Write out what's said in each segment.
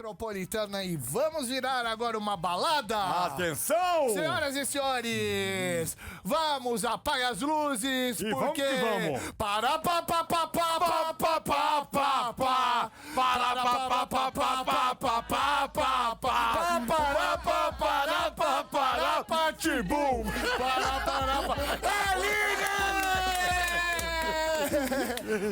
metropolitana e vamos virar agora uma balada. Atenção! Senhoras e senhores, vamos apagar as luzes E porque vamos. para pa pa pa pa pa pa pa pa pa para pa pa pa pa pa pa pa pa pa para pa para pa para pa tibum para pa Aline!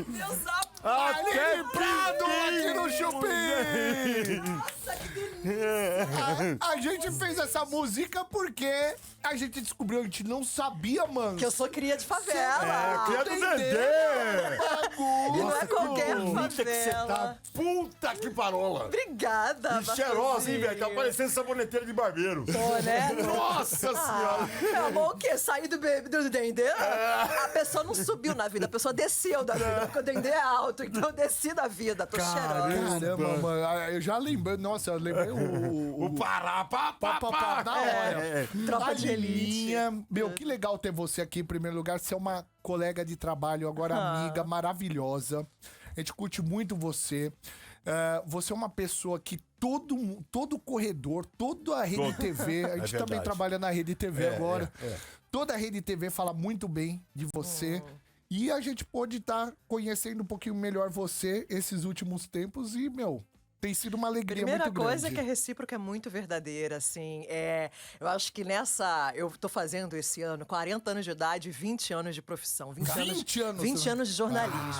Meus amores! Aline Prado aqui no Chupim! Nossa, que delícia! A gente fez essa música porque a gente descobriu, a gente não sabia, mano. Que eu sou cria de favela. Cria do Entendeu? Dedê! E não é qualquer Bonita que você tá. favela. Puta que parola! Obrigada, E cheirosa, hein, velho? Tá Bartolzinho. parecendo saboneteira de barbeiro. Pô, né? Nossa senhora! Meu amor, o quê? Sair do Dendê? A pessoa não subiu na vida, a pessoa desceu da vida, porque o Dendê é alto, então eu desci da vida, tô cheirando. Caramba, mano. Eu já lembrei, nossa, eu lembrei O pará, pá, pá, pá. na hora. Tropa de elite. Alininha, meu, que legal ter você aqui em primeiro lugar. Você é uma colega de trabalho, agora amiga maravilhosa. A gente curte muito você. Você é uma pessoa que todo corredor, toda a Rede TV, a gente também verdade. trabalha na Rede TV agora. Toda a Rede TV fala muito bem de você. E a gente pôde estar conhecendo um pouquinho melhor você esses últimos tempos e, meu, tem sido uma alegria Primeira muito grande. coisa é que a recíproca é muito verdadeira, assim. Eu acho que eu tô fazendo esse ano 40 anos de idade, 20 anos de profissão. 20 anos? 20 anos de jornalismo.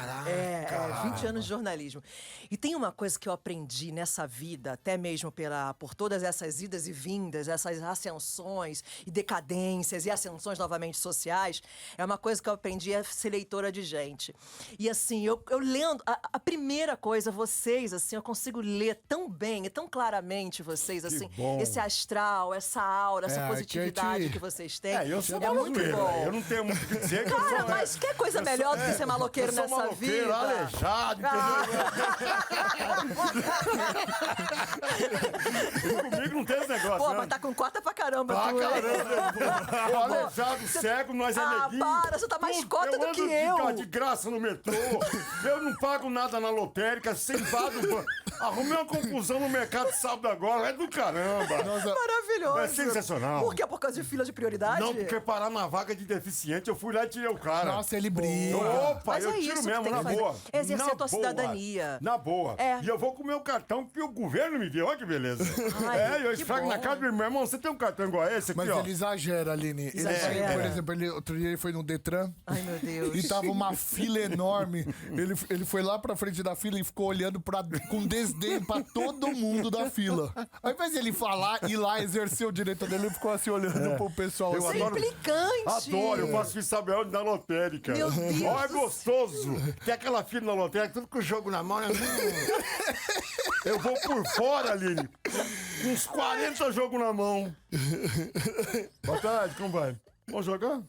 Caraca, 20 anos de jornalismo. E tem uma coisa que eu aprendi nessa vida, até mesmo por todas essas idas e vindas, essas ascensões e decadências e ascensões novamente sociais, é uma coisa que eu aprendi a ser leitora de gente. E assim, eu lendo, a primeira coisa, vocês, assim, eu consigo ler tão bem e tão claramente vocês, assim, bom. esse astral, essa aura, essa positividade que vocês têm. Eu sou muito maloqueiro. bom. Eu não tenho muito o que dizer. Que Cara, eu sou, mas que coisa melhor do que ser maloqueiro eu sou nessa maloqueiro, vida? aleijado, entendeu? Comigo não tem esse negócio, Pô, né? mas tá com cota pra caramba, Ah, tu, hein? caramba! Eu aleijado, cego, nós é neguinho. para, você tá mais Tudo. cota do que Eu ando eu. de graça no metrô. Eu não pago nada na lotérica, sem pago. Arrumei uma confusão no mercado sábado agora, é do caramba. Maravilhoso. É sensacional. Por quê? Por causa de fila de prioridade? Não, porque parar na vaga de deficiente, eu fui lá e tirei o cara. Nossa, ele brilha. Opa, Mas eu é tiro isso que mesmo, tem na que fazer. boa. Exercer Na a tua boa. cidadania. Na boa. É. E eu vou com o meu cartão que o governo me deu. Olha que beleza. Ai, eu que esfrago bom. na cara do meu irmão. Você tem um cartão igual a esse aqui, Mas ó? ele exagera, Aline. Ele Exagera. vai, por exemplo, outro dia ele foi no Detran Ai, meu Deus. e tava uma fila enorme. Ele foi lá pra frente da fila e ficou olhando com desdém pra todo mundo da fila. Ao invés de ele falar, ir lá exercer o direito dele, ele ficou assim olhando pro pessoal. Eu assim. adoro- Implicante. Adoro, eu faço isso, sabe onde? Na lotérica. Meu Deus Ó, é do gostoso. Tem aquela fila na lotérica, tudo com o jogo na mão. Né? Eu vou por fora, Aline. Com uns 40 jogos na mão. Boa tarde, como vai? Vamos jogar?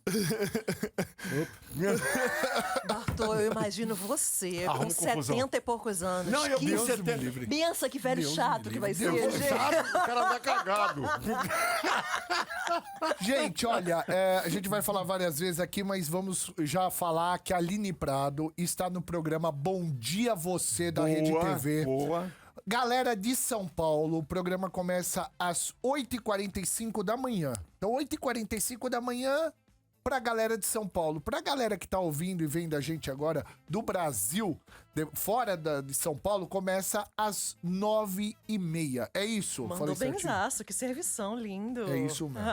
Bartô, eu imagino você Arruma com confusão. 70 e poucos anos. Não, eu que... vi Deus me 70. livre. Pensa que velho Deus chato me que vai livre. ser, Deus, gente. sabe? O cara tá cagado. Gente, olha, a gente vai falar várias vezes aqui, mas vamos já falar que a Aline Prado está no programa Bom Dia Você da Rede TV. Boa. Galera de São Paulo, o programa começa às 8h45 da manhã. Então, 8h45 da manhã pra galera de São Paulo. Pra galera que tá ouvindo e vendo a gente agora do Brasil, fora de São Paulo, começa às 9h30. É isso? Mandou Falei certinho? benzaço, que servição lindo. É isso mesmo.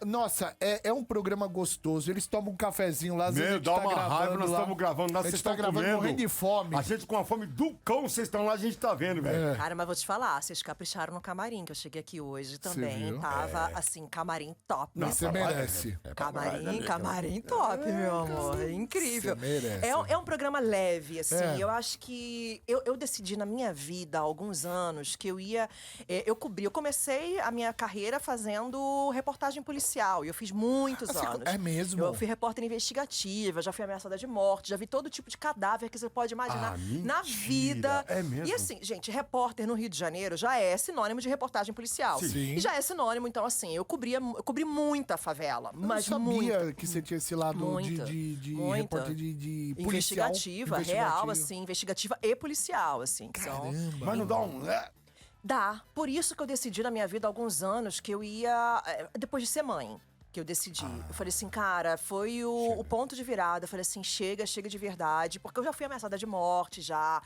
Nossa, é um programa gostoso. Eles tomam um cafezinho lá, às vezes a Meu, gente dá tá uma gravando raiva, nós lá. estamos gravando lá, A vocês gente tá estão gravando comendo. morrendo de fome. A gente com a fome do cão, vocês estão lá, a gente tá vendo, velho. Cara, mas vou te falar, vocês capricharam no camarim, que eu cheguei aqui hoje também. viu? Tava, assim, camarim top. Não, você merece. Camarim top, meu amor. É incrível. Você merece. É um programa leve, assim. É. Eu acho que... Eu decidi na minha vida, há alguns anos, que eu ia... Eu comecei a minha carreira fazendo reportagem reportagem policial, e eu fiz muitos anos. É mesmo? Eu fui repórter investigativa, já fui ameaçada de morte, já vi todo tipo de cadáver que você pode imaginar na vida. É mesmo? E assim, gente, repórter no Rio de Janeiro já é sinônimo de reportagem policial. Sim. E já é sinônimo, então assim, eu cobri muita favela, mas eu não sabia muita. que você tinha esse lado Muita, de muita. repórter de policial. Investigativa, real, assim, investigativa e policial, assim. Que são... Mas não dá um... Dá. Por isso que eu decidi na minha vida há alguns anos que eu ia. Depois de ser mãe. Que eu decidi. Eu falei assim, cara, foi o ponto de virada. Eu falei assim, chega de verdade. Porque eu já fui ameaçada de morte, já.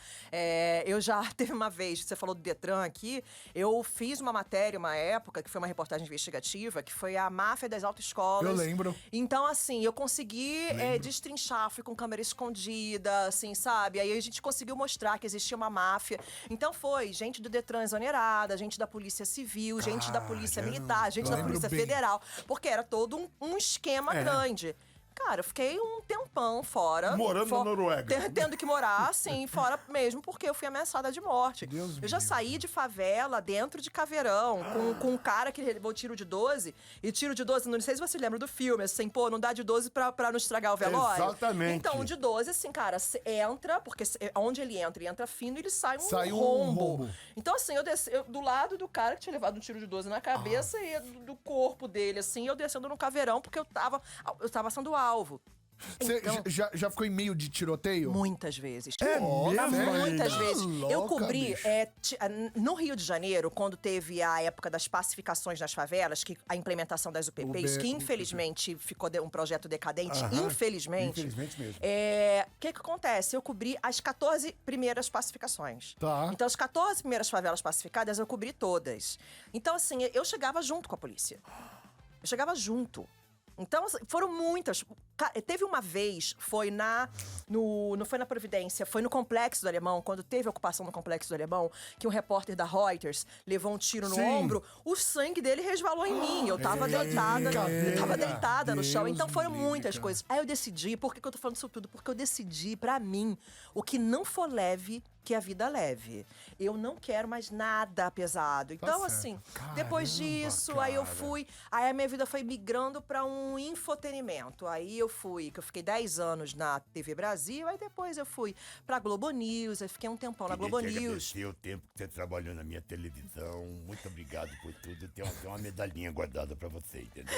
Eu já teve uma vez, você falou do Detran aqui, eu fiz uma matéria, uma época, que foi uma reportagem investigativa, que foi a máfia das autoescolas. Eu lembro. Então, assim, eu consegui destrinchar, fui com câmera escondida, assim, sabe? Aí a gente conseguiu mostrar que existia uma máfia. Então foi gente do Detran exonerada, gente da Polícia Civil, gente da Polícia Militar, gente da lembro Polícia bem. Federal. Porque era todo um esquema grande. Cara, eu fiquei um tempão fora. Morando na Noruega. Tendo que morar, assim, fora mesmo, porque eu fui ameaçada de morte. Deus eu já me saí de favela, dentro de caveirão, com um cara que levou tiro de 12. E tiro de 12, não sei se você lembra do filme, assim, pô, não dá de 12 pra não estragar o velório. Exatamente. Então, de 12, assim, cara, entra, porque onde ele entra fino, ele sai um rombo. Então, assim, eu desci do lado do cara que tinha levado um tiro de 12 na cabeça e do corpo dele, assim, eu descendo no caveirão, porque eu tava sendo alvo. Você Então, já ficou em meio de tiroteio? muitas vezes. mesmo? Muitas Tá vezes. Eu louca, cobri bicho. no Rio de Janeiro, quando teve a época das pacificações nas favelas, que a implementação das UPPs, que infelizmente ficou um projeto decadente, infelizmente. Infelizmente mesmo. O que acontece? Eu cobri as 14 primeiras pacificações. Tá. Então, as 14 primeiras favelas pacificadas, eu cobri todas. Então, assim, eu chegava junto com a polícia. Eu chegava junto. Então, foram muitas. Teve uma vez, não foi na Providência, foi no Complexo do Alemão, quando teve a ocupação no Complexo do Alemão, que um repórter da Reuters levou um tiro no ombro, o sangue dele resvalou em mim. Eu tava deitada no chão. Então foram muitas coisas. Aí eu decidi, por que eu tô falando isso tudo? Porque eu decidi, pra mim, o que não for leve, que a vida leve. Eu não quero mais nada pesado. Então, certo. assim, depois disso, aí eu fui. Aí a minha vida foi migrando pra um infotenimento. Aí eu fiquei 10 anos na TV Brasil, aí depois eu fui pra Globo News, aí fiquei um tempão na Globo News. Agradecer o tempo que você trabalhou na minha televisão. Muito obrigado por tudo. Tem uma medalhinha guardada pra você, entendeu?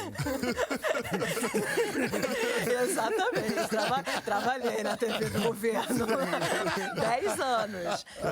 Exatamente. Trabalhei na TV do governo. 10 anos.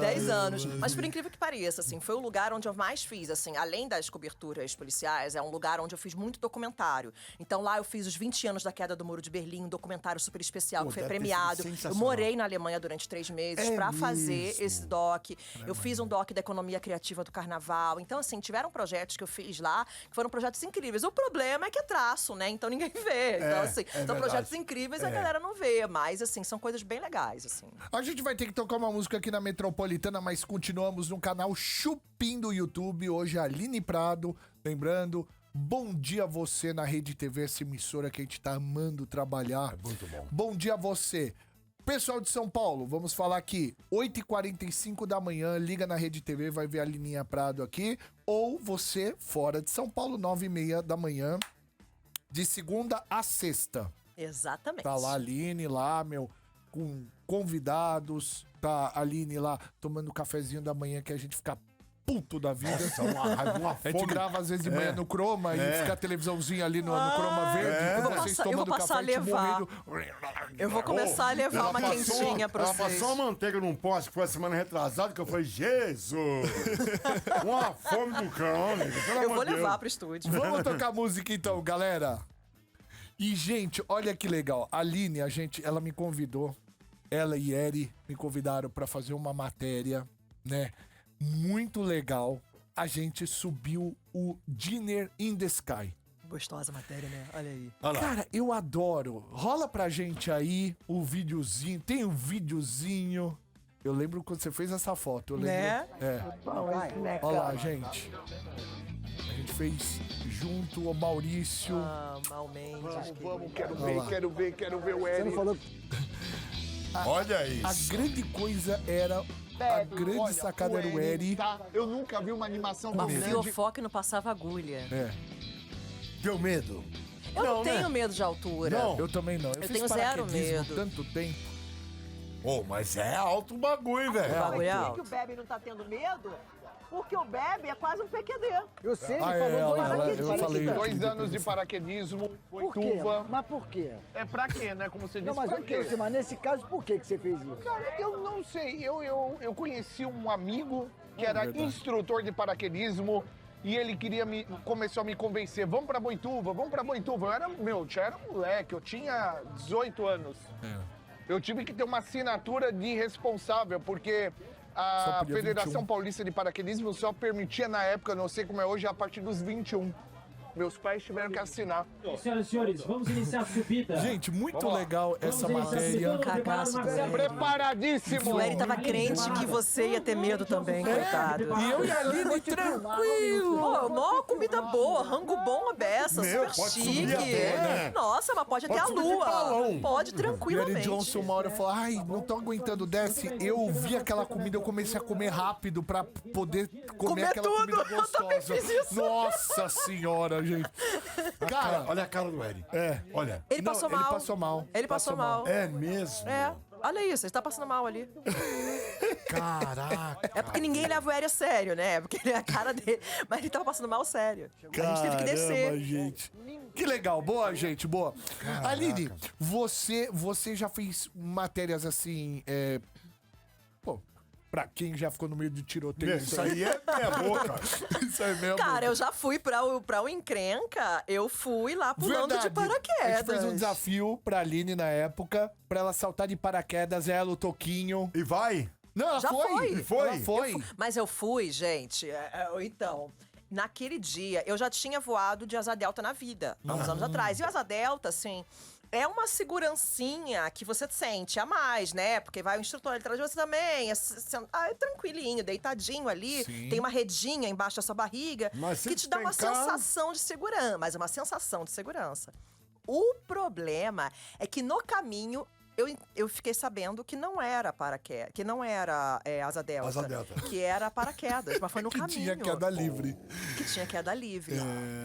10 anos. Mas por incrível que pareça, assim, foi o lugar onde eu mais fiz, assim, além das coberturas policiais, é um lugar onde eu fiz muito documentário. Então lá eu fiz os 20 anos da queda do Muro de Berlim, um documentário super especial, que foi deve ter sido premiado. Eu sensacional. morei na Alemanha durante 3 meses pra fazer esse doc. Eu fiz um doc da economia criativa do carnaval. Então, assim, tiveram projetos que eu fiz lá, que foram projetos incríveis. O problema é que é traço, né? Então ninguém vê. Então, assim, são projetos incríveis e a galera não vê. Mas, assim, são coisas bem legais, assim. A gente vai ter que tocar uma música aqui na Metropolitana, mas continuamos no canal Chupim do YouTube. Hoje a Aline Prado, lembrando, bom dia a você na Rede TV, essa emissora que a gente tá amando trabalhar. É muito bom. Bom dia a você. Pessoal de São Paulo, vamos falar aqui, 8h45 da manhã, liga na Rede TV, vai ver a Lininha Prado aqui. Ou você, fora de São Paulo, 9h30 da manhã, de segunda a sexta. Exatamente. Tá lá a Aline, lá, com convidados, tá a Aline lá tomando o cafezinho da manhã que a gente fica puto da vida. A gente grava às vezes de manhã no Chroma e fica a televisãozinha ali no Chroma verde. Quando vocês tomando passar café, a levar. morrendo. Eu vou começar a levar uma quentinha pra Ela vocês. passou uma manteiga num poste que foi a semana retrasada, que eu falei, Jesus! Uma fome do cão, amigo. Pelo Eu amor vou de Deus. levar pro estúdio. Vamos tocar música então, galera. E, gente, olha que legal. A Aline, ela me convidou. Ela e Eri me convidaram pra fazer uma matéria, né? Muito legal. A gente subiu o Dinner in the Sky. Gostosa a matéria, né? Olha aí. Cara, eu adoro. Rola pra gente aí o videozinho. Tem um videozinho. Eu lembro quando você fez essa foto. Eu lembro. Né? É. Olha lá, gente. A gente fez junto o Maurício. Mal Mendes. Vamos, quero Olha ver o Eri. Olha isso. A grande coisa era. A grande sacada era o Eri. Tá? Eu nunca vi uma animação tão O grande. fiofoque não passava agulha. É. Deu medo? Eu não, Não, tenho né? medo de altura. Não. Eu também não. Eu fiz tenho zero paraquedismo medo. tanto tempo. Ô, mas é alto o bagulho, velho. O bagulho é Por alto. que o Bebe não tá tendo medo? Porque o Bebe é quase um PQD. Eu sei, ele Ah, falou é, dois ela- anos de eu falei. paraquedismo. 2 anos de paraquedismo, Por quê? Boituva. Mas por quê? É pra quê, né? Como você disse, Não, mas pra eu quê? quero mas nesse caso, por que você fez isso? Cara, eu não sei. Eu conheci um amigo que era instrutor de paraquedismo e ele começou a me convencer. Vamos pra Boituva, vamos pra Boituva. Já era moleque, eu tinha 18 anos. Eu tive que ter uma assinatura de responsável, porque Só a podia Federação 21. Paulista de Paraquedismo só permitia na época, não sei como é hoje, a partir dos 21. Meus pais tiveram que assinar. Senhoras e senhores, vamos iniciar a subida. Gente, muito legal essa Vamos iniciar a matéria. subida. Cagaço, Prepara o Marcelo. Preparadíssimo! O Eri tava crente que você ia ter medo também, coitado. E eu e a Aline tranquilo. Pô, mó comida boa, rango bom a beça, Meu, super pode chique. subir até, né? Nossa, mas pode até a subir de lua. balão. Pode E o Eric tranquilamente. Johnson uma hora falou, ai, não tô aguentando, desce. Eu vi aquela comida, eu comecei a comer rápido pra poder comer Comer aquela tudo. comida Eu também gostosa. fiz isso. Nossa senhora, gente. Cara, Olha a cara do Eric. é. Olha. Ele Não, passou ele mal. passou mal. Ele passou mal. É mesmo? É. Olha isso, ele tá passando mal ali. Caraca. É porque ninguém leva o Eri a sério, né? Porque ele é a cara dele. Mas ele tava passando mal sério. A gente teve que descer. Caramba, gente. Que legal. Boa, gente, boa. Aline, você já fez matérias assim, pô, pra quem já ficou no meio de tiroteio. Isso aí é boca. Isso aí mesmo. Cara, eu já fui pra o encrenca, eu fui lá pulando de A paraquedas. gente fez um desafio pra Aline na época, pra ela saltar de paraquedas, ela, o Toquinho. E vai? Não, ela Já foi. foi. Foi? Ela foi. Mas eu fui, gente, então... Naquele dia, eu já tinha voado de asa delta na vida, há uns anos atrás. E o asa delta, assim, é uma segurancinha que você sente a mais, né? Porque vai o instrutor ali atrás de você também, é tranquilinho, deitadinho ali. Sim. Tem uma redinha embaixo da sua barriga Mas se que te dá uma despencar- sensação de segurança. Mas é uma sensação de segurança. O problema é que no caminho... Eu fiquei sabendo que não era paraquedas, que não era asa delta. Asa delta. Que era paraquedas, mas foi no Que caminho. tinha queda livre. Que tinha queda livre.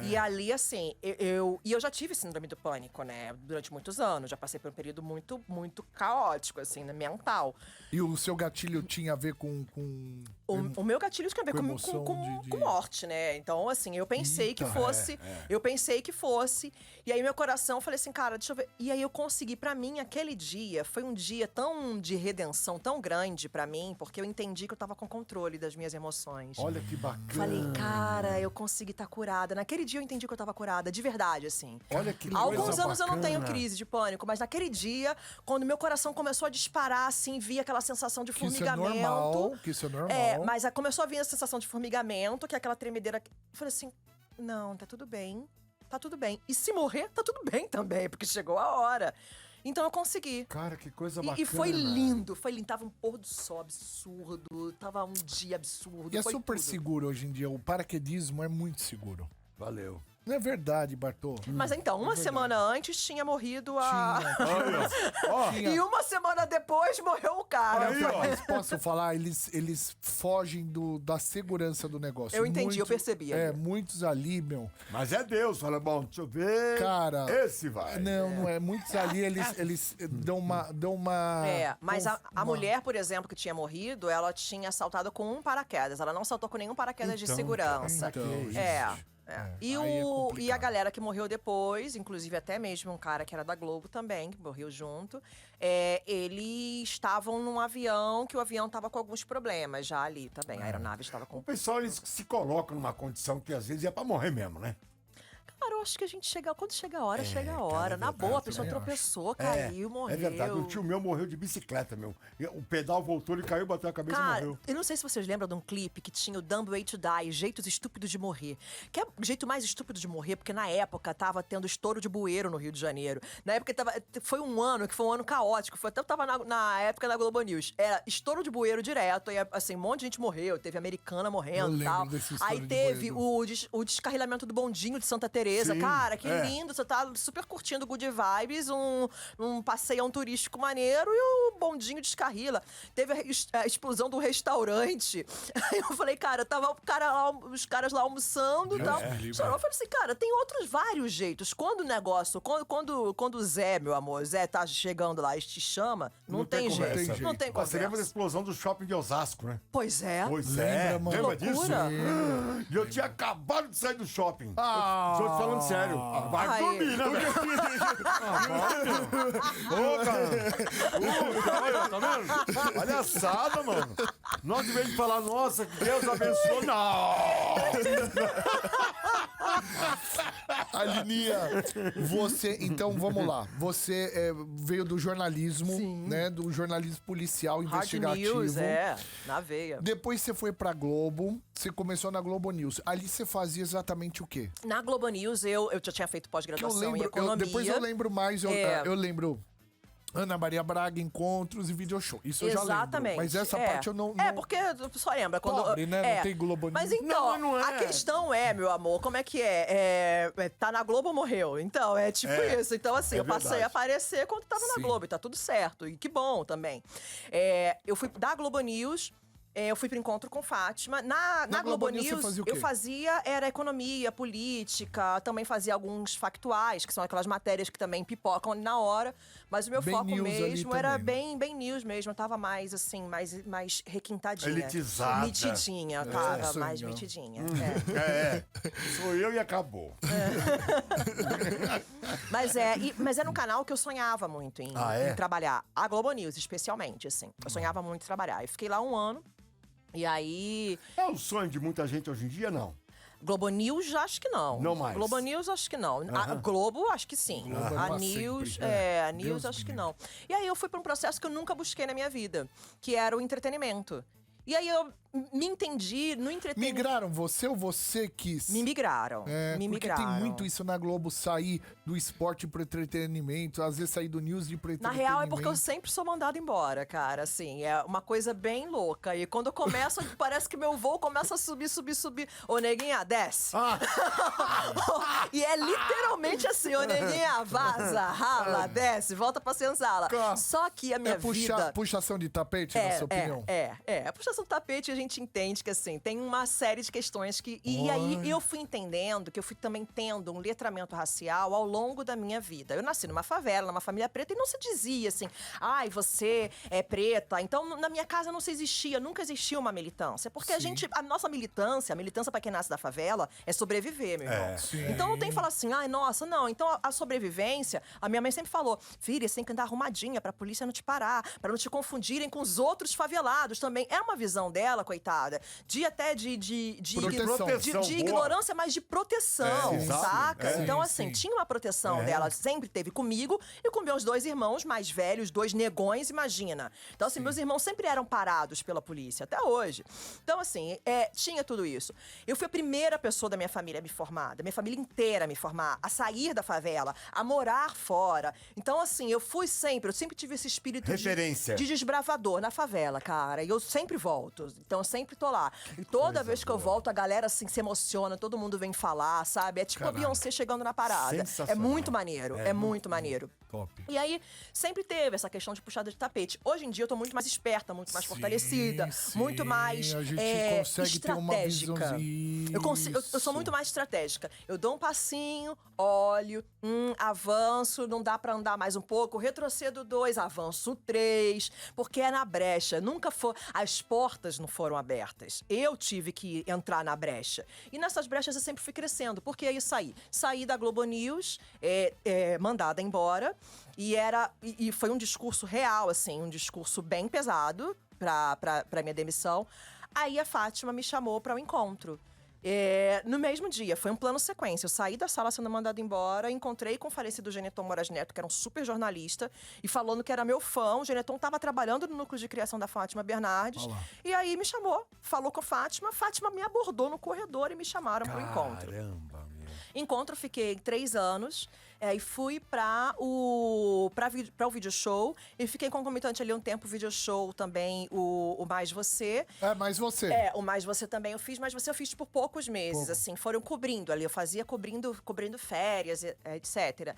E ali, assim, eu já tive síndrome do pânico, né? Durante muitos anos. Já passei por um período muito, muito caótico, assim, né, mental. E o seu gatilho tinha a ver com... O meu gatilho tinha a ver Com com, emoção com morte, né? Então, assim, eu pensei que fosse. Eu pensei que fosse. E aí, meu coração, eu falei assim, cara, deixa eu ver. E aí, eu consegui, pra mim, aquele dia, foi um dia tão de redenção, tão grande pra mim, porque eu entendi que eu tava com controle das minhas emoções. Olha que bacana. Falei, cara, eu consegui estar curada. Naquele dia eu entendi que eu tava curada, de verdade, assim. Olha que Há alguns coisa anos eu não tenho bacana. crise de pânico, mas naquele dia, quando meu coração começou a disparar, assim, vi aquela sensação de Que isso é formigamento. normal, que isso é normal. Mas começou a vir a sensação de formigamento, que é aquela tremedeira. Eu falei assim: não, tá tudo bem. Tá tudo bem. E se morrer, tá tudo bem também, porque chegou a hora. Então eu consegui. Cara, que coisa bacana. E foi lindo, foi lindo. Tava um pôr do sol absurdo, tava um dia absurdo. E é foi super tudo. seguro hoje em dia. O paraquedismo é muito seguro. Valeu. Não é verdade, Bartô? Mas então, uma semana antes tinha morrido a. Ó, E uma semana depois morreu o cara. Aí, ó. Mas posso falar, eles fogem da segurança do negócio. Eu entendi, eu percebi ali. Muitos ali, meu. Mas é Deus. Fala, bom, deixa eu ver. Cara, Esse vai. Não é. Muitos ali, eles dão uma. Mas a mulher, por exemplo, que tinha morrido, ela tinha saltado com um paraquedas. Ela não saltou com nenhum paraquedas de segurança. então, E, aí é e a complicado. galera que morreu depois, inclusive até mesmo um cara que era da Globo também, que morreu junto, eles estavam num avião, que o avião estava com alguns problemas já ali também. A aeronave estava com... O pessoal, eles se colocam numa condição que às vezes é pra morrer mesmo, né? Cara, eu acho que a gente chega... Quando chega a hora, chega a cara, hora. é Na verdade, boa, a pessoa eu tropeçou, caiu, morreu. É verdade. O tio meu morreu de bicicleta, meu. O pedal voltou, ele caiu, bateu a cabeça e Cara, morreu. eu não sei se vocês lembram de um clipe que tinha o Dumb Way to Die, Jeitos Estúpidos de Morrer. Que é o jeito mais estúpido de morrer, porque na época tava tendo estouro de bueiro no Rio de Janeiro. Na época foi um ano caótico. Até eu tava na época da Globo News. Era estouro de bueiro direto, e assim, um monte de gente morreu. Teve americana morrendo Eu e tal. lembro desse estouro Aí de teve bueiro. o descarrilamento do bondinho de Santa Teresa, beleza, Sim, cara, que lindo, você tá super curtindo good vibes, um passeio turístico maneiro e o bondinho descarrila. Teve a explosão do restaurante. Aí eu falei, cara, tava os caras lá almoçando e tal. Chorou, eu falei assim, cara, tem outros vários jeitos. Quando o negócio, quando o Zé, meu amor, Zé tá chegando lá e te chama, não tem conversa. jeito. Não tem Você lembra da conversa. explosão do shopping de Osasco, né? Pois é. Pois Lembra, mano? Lembra disso? Loucura. E eu tinha acabado de sair do shopping. Ah. Tô te falando sério. Vai Ai. dormir, né, velho? Ô, cara. Olha, tá vendo? Palhaçada, mano. Nós de vez de falar, nossa, que Deus abençoe. Não! Alininha, você, então vamos lá. Você veio do jornalismo, né? Do jornalismo policial Hard investigativo. News, na veia. Depois você foi pra Globo, você começou na Globo News. Ali você fazia exatamente o quê? Na Globo News, eu já tinha feito Que eu pós-graduação em lembro, economia. depois eu lembro mais, É. eu lembro Ana Maria Braga, encontros e video show. Isso eu já lembro. Exatamente. Mas essa parte eu não... É, porque tu só lembra quando... Pobre, né? Não tem Globo News. Mas então, Não, mas não é. a questão é, meu amor, como é que tá na Globo ou morreu? Então, é tipo isso. Então, assim, eu passei verdade. a aparecer quando tava na Sim. Globo e tá tudo certo. E que bom também. Eu fui da Globo News... eu fui pro encontro com Fátima. Na Globo Globo News você News, fazia o quê? eu fazia era economia, política, também fazia alguns factuais, que são aquelas matérias que também pipocam ali na hora. Mas o meu Bem foco news ali mesmo era também, bem news mesmo. Eu tava mais, assim, mais requintadinha. Elitizada. Mitidinha, tava isso mais não. mitidinha. Sou eu e acabou. Mas era um canal que eu sonhava muito em trabalhar. A Globo News, especialmente, assim. Eu sonhava muito em trabalhar. Eu fiquei lá 1 ano. E aí, É o sonho de muita gente hoje em dia, não? Globo News, acho que não. Não mais. Globo News, acho que não. A Globo, acho que sim. Globo é A pra News, sempre. a News, Deus acho me que livre. não. E aí eu fui pra um processo que eu nunca busquei na minha vida, que era o entretenimento. E aí eu me entendi no entretenimento. Migraram você ou você quis? Me migraram. Me porque migraram. tem muito isso na Globo, sair do esporte pro entretenimento, às vezes sair do news de pro Na entretenimento. real, é porque eu sempre sou mandada embora, cara, assim, é uma coisa bem louca. E quando eu começo, parece que meu voo começa a subir. Ô, neguinha, desce. E é literalmente assim, ô, neguinha, vaza, rala, desce, volta pra senzala. Claro. Só que a minha vida... puxação de tapete, na sua opinião? A puxação do tapete a gente entende que, assim, tem uma série de questões que... E aí eu fui entendendo que eu fui também tendo um letramento racial ao longo da minha vida. Eu nasci numa favela, numa família preta, e não se dizia assim, ai, você é preta. Então, na minha casa não se existia, nunca existiu uma militância. Porque a nossa militância, pra quem nasce da favela, é sobreviver, meu irmão. Então não tem que falar assim, ai, nossa, não. Então a sobrevivência, a minha mãe sempre falou, filha, você tem que andar arrumadinha pra polícia não te parar, pra não te confundirem com os outros favelados também. É uma visão dela, coitada, de Proteção. de ignorância, mas de proteção, exato. saca? Então, assim, sim. tinha uma proteção dela, sempre teve comigo e com meus 2 irmãos mais velhos, 2 negões, imagina. Então, assim, meus irmãos sempre eram parados pela polícia, até hoje. Então, assim, tinha tudo isso. Eu fui a primeira pessoa da minha família a me formar, da minha família inteira a me formar, a sair da favela, a morar fora. Então, assim, eu sempre tive esse espírito Referência. de desbravador na favela, cara. E eu sempre volto. Então, eu sempre tô lá. E toda vez que eu volto, a galera, assim, se emociona, todo mundo vem falar, sabe? É tipo a Beyoncé chegando na parada. É Sensacional. muito maneiro, é muito maneiro. Top. E aí, sempre teve essa questão de puxada de tapete. Hoje em dia, eu tô muito mais esperta, muito mais fortalecida, sim, muito mais a gente consegue ter uma estratégica. visãozinha. Eu sou muito mais estratégica. Eu dou um passinho, olho, avanço, não dá pra andar mais um pouco, retrocedo 2, avanço 3, porque é na brecha. Nunca foi. As portas não foram abertas. Eu tive que entrar na brecha. E nessas brechas eu sempre fui crescendo. Porque aí saí da Globo News, mandada embora. E foi um discurso real, assim, um discurso bem pesado pra minha demissão. Aí a Fátima me chamou para um encontro. No mesmo dia, foi um plano sequência. Eu saí da sala sendo mandada embora, encontrei com o falecido Geneton Moraes Neto, que era um super jornalista, e falando que era meu fã. O Geneton estava trabalhando no núcleo de criação da Fátima Bernardes. E aí me chamou, falou com a Fátima me abordou no corredor e me chamaram para o encontro. Caramba, meu. Encontro, fiquei 3 anos. E fui para o video show. E fiquei concomitante ali um tempo, o video show também, o Mais Você. Mais Você. O Mais Você também eu fiz, mas você eu fiz por poucos meses, assim. Foram cobrindo ali, eu fazia cobrindo férias, etc.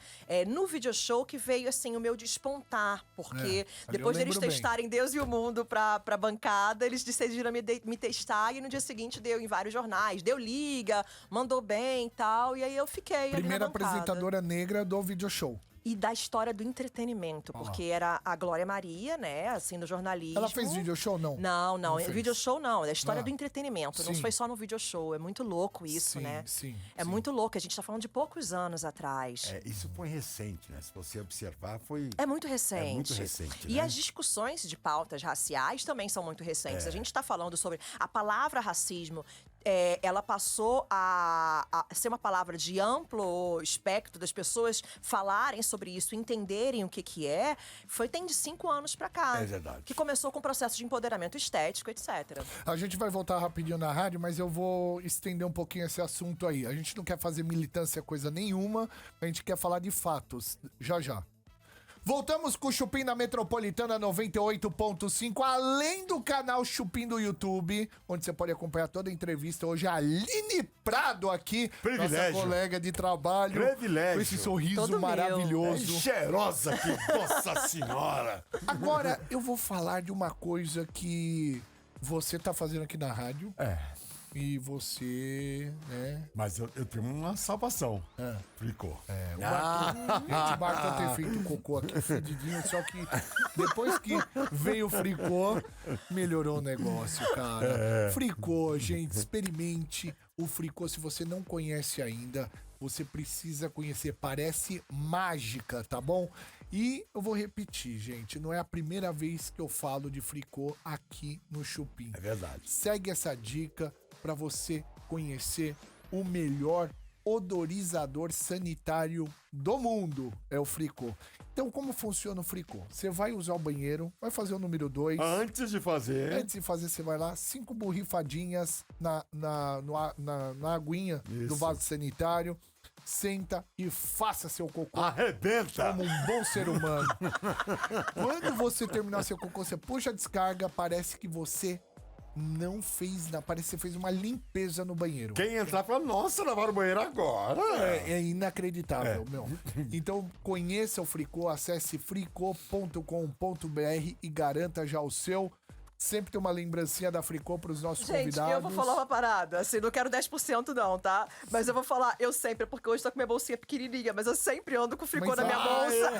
No video show que veio, assim, o meu despontar. Porque depois deles testarem Deus e o Mundo pra bancada, eles decidiram me testar. E no dia seguinte deu em vários jornais. Deu liga, mandou bem e tal. E aí eu fiquei Primeira ali na bancada. apresentadora negra do video show. E da história do entretenimento, porque era a Glória Maria, né, assim, do jornalismo. Ela fez video show, não? Não, fez. video show não, é a história do entretenimento, não Sim. foi só no video show, é muito louco isso, né? Sim. Muito louco, a gente tá falando de poucos anos atrás. Isso foi recente, né? Se você observar, foi... É muito recente. É muito recente, E né? as discussões de pautas raciais também são muito recentes. A gente está falando sobre a palavra racismo. Ela passou a ser uma palavra de amplo espectro das pessoas falarem sobre isso, entenderem o que é. Tem de 5 anos pra cá. É verdade. Que começou com o processo de empoderamento estético, etc. A gente vai voltar rapidinho na rádio, mas eu vou estender um pouquinho esse assunto aí. A gente não quer fazer militância coisa nenhuma, a gente quer falar de fatos. Já. Voltamos com o Chupim na Metropolitana 98.5, além do canal Chupim do YouTube, onde você pode acompanhar toda a entrevista. Hoje a Aline Prado aqui, Privilégio. nossa colega de trabalho. Privilégio. Com esse sorriso Todo maravilhoso. Cheirosa que... Nossa Senhora! Agora, eu vou falar de uma coisa que você tá fazendo aqui na rádio. E você, né? Mas eu tenho uma salvação. Fricô. O Marcão tem feito cocô aqui fedidinho, só que depois que veio o Fricô, melhorou o negócio, cara. Fricô, gente, experimente o Fricô. Se você não conhece ainda, você precisa conhecer. Parece mágica, tá bom? E eu vou repetir, gente, não é a primeira vez que eu falo de Fricô aqui no Chupim. É verdade. Segue essa dica para você conhecer o melhor odorizador sanitário do mundo, é o Fricô. Então, como funciona o Fricô? Você vai usar o banheiro, vai fazer o número 2. Antes de fazer... Antes de fazer, você vai lá, 5 borrifadinhas na aguinha do Isso. vaso sanitário, senta e faça seu cocô. Arrebenta! Como um bom ser humano. Quando você terminar seu cocô, você puxa a descarga, parece que você não fez nada. Parece que você fez uma limpeza no banheiro. Quem entrar fala, nossa, lavaram o banheiro agora. É inacreditável, meu. Então, conheça o Fricô, acesse fricô.com.br e garanta já o seu. Sempre tem uma lembrancinha da Fricô pros nossos convidados. Eu vou falar uma parada, assim, não quero 10% não, tá? Mas eu vou falar, eu sempre, porque hoje tô com minha bolsinha pequenininha, mas eu sempre ando com o Fricô na minha bolsa.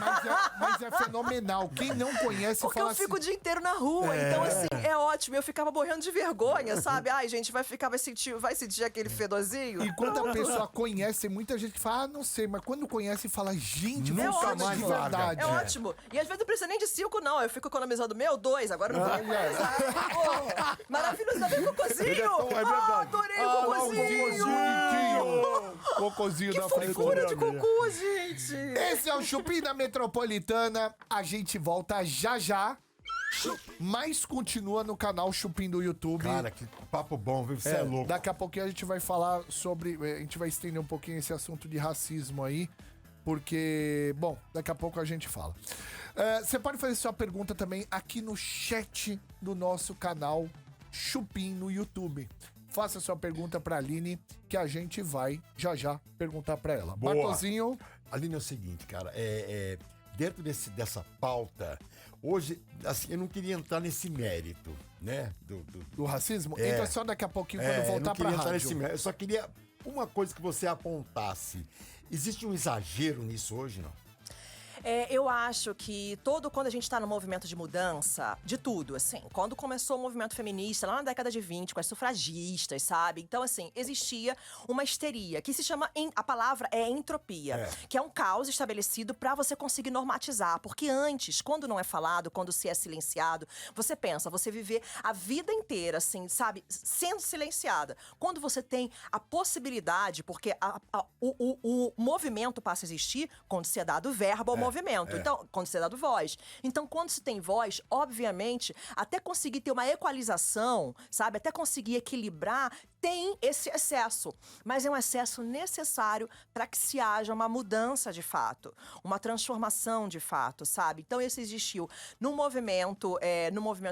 Mas é fenomenal. Quem não conhece, Porque fala eu fico assim... o dia inteiro na rua, então assim, é ótimo. Eu ficava morrendo de vergonha, sabe? Ai, gente, vai sentir aquele fedorzinho? E quando a pessoa conhece, tem muita gente que fala, não sei, mas quando conhece, fala, gente, Nunca funciona mais de larga. verdade. É ótimo. E às vezes não precisa nem de 5, não. Eu fico economizando 2, agora não vou economizar. Oh, maravilhoso, ainda bem cocôzinho! É verdade. Adorei o cocôzinho! Cocôzinho da Que Fricô. fofura de cocô, gente! Esse é o Chupim da Metropolitana. A gente volta já. Mas continua no canal Chupim do YouTube. Cara, que papo bom, viu? Você é louco. Daqui a pouquinho a gente vai falar sobre... A gente vai estender um pouquinho esse assunto de racismo aí. Porque, bom, daqui a pouco a gente fala. Você pode fazer sua pergunta também aqui no chat do nosso canal Chupim no YouTube. Faça sua pergunta pra Aline, que a gente vai já perguntar pra ela. Boa. Bartozinho... Aline, é o seguinte, cara, dentro dessa pauta, hoje, assim, eu não queria entrar nesse mérito, né? Do racismo? Então só daqui a pouquinho, quando eu voltar não pra queria entrar rádio. nesse mérito, eu só queria uma coisa que você apontasse. Existe um exagero nisso hoje, não? Eu acho que quando a gente tá no movimento de mudança, de tudo, assim, quando começou o movimento feminista, lá na década de 20, com as sufragistas, sabe? Então, assim, existia uma histeria, que se chama, a palavra é entropia, que é um caos estabelecido pra você conseguir normatizar. Porque antes, quando não é falado, quando se é silenciado, você pensa, você viver a vida inteira, assim, sabe? Sendo silenciada. Quando você tem a possibilidade, porque o movimento passa a existir quando se é dado verbo ao movimento. movimento. Então, quando você é dado voz. Então, quando se tem voz, obviamente, até conseguir ter uma equalização, sabe? Até conseguir equilibrar, tem esse excesso. Mas é um excesso necessário para que se haja uma mudança de fato, uma transformação de fato, sabe? Então, isso existiu no movimento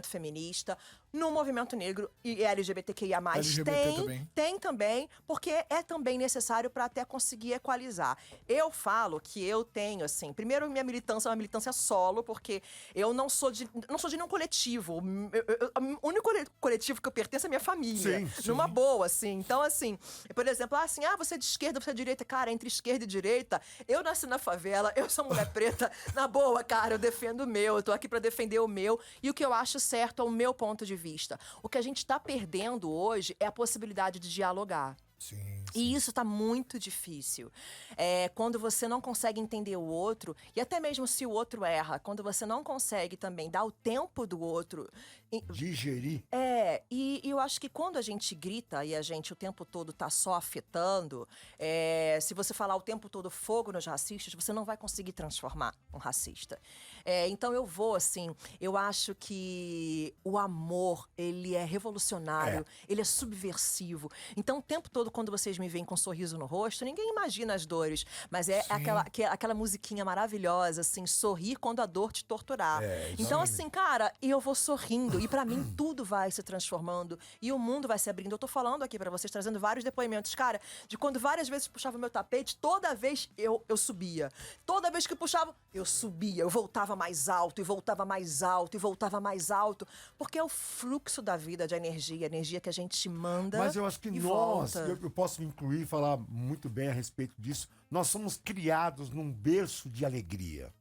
feminista, no movimento negro e LGBTQIA+, LGBT tem também, porque é também necessário para até conseguir equalizar. Eu falo que eu tenho, assim, primeiro minha militância é uma militância solo, porque eu não sou de nenhum coletivo. O único coletivo que eu pertenço é a minha família. Sim. Numa boa, assim. Então, assim, por exemplo, você é de esquerda, você é de direita. Cara, entre esquerda e direita, eu nasci na favela, eu sou mulher preta. Na boa, cara, eu defendo o meu, eu tô aqui para defender o meu. E o que eu acho certo é o meu ponto de vista. O que a gente está perdendo hoje é a possibilidade de dialogar. Sim. E isso tá muito difícil. Quando você não consegue entender o outro, e até mesmo se o outro erra, quando você não consegue também dar o tempo do outro. Digerir. E eu acho que quando a gente grita e a gente o tempo todo tá só afetando, se você falar o tempo todo fogo nos racistas, você não vai conseguir transformar um racista. Então eu acho que o amor, ele é revolucionário, ele é subversivo. Então o tempo todo, quando vocês me veem com um sorriso no rosto, ninguém imagina as dores, mas aquela musiquinha maravilhosa, assim, sorrir quando a dor te torturar. Então assim, cara, eu vou sorrindo, e pra mim tudo vai se transformando, e o mundo vai se abrindo. Eu tô falando aqui pra vocês, trazendo vários depoimentos, cara, de quando várias vezes puxava o meu tapete, toda vez eu subia. Toda vez que puxava, eu subia, eu voltava mais alto, e voltava mais alto, e voltava mais alto, porque é o fluxo da vida, de energia, a energia que a gente manda. Mas eu acho que e nós, volta. eu posso me incluir e falar muito bem a respeito disso, nós somos criados num berço de alegria.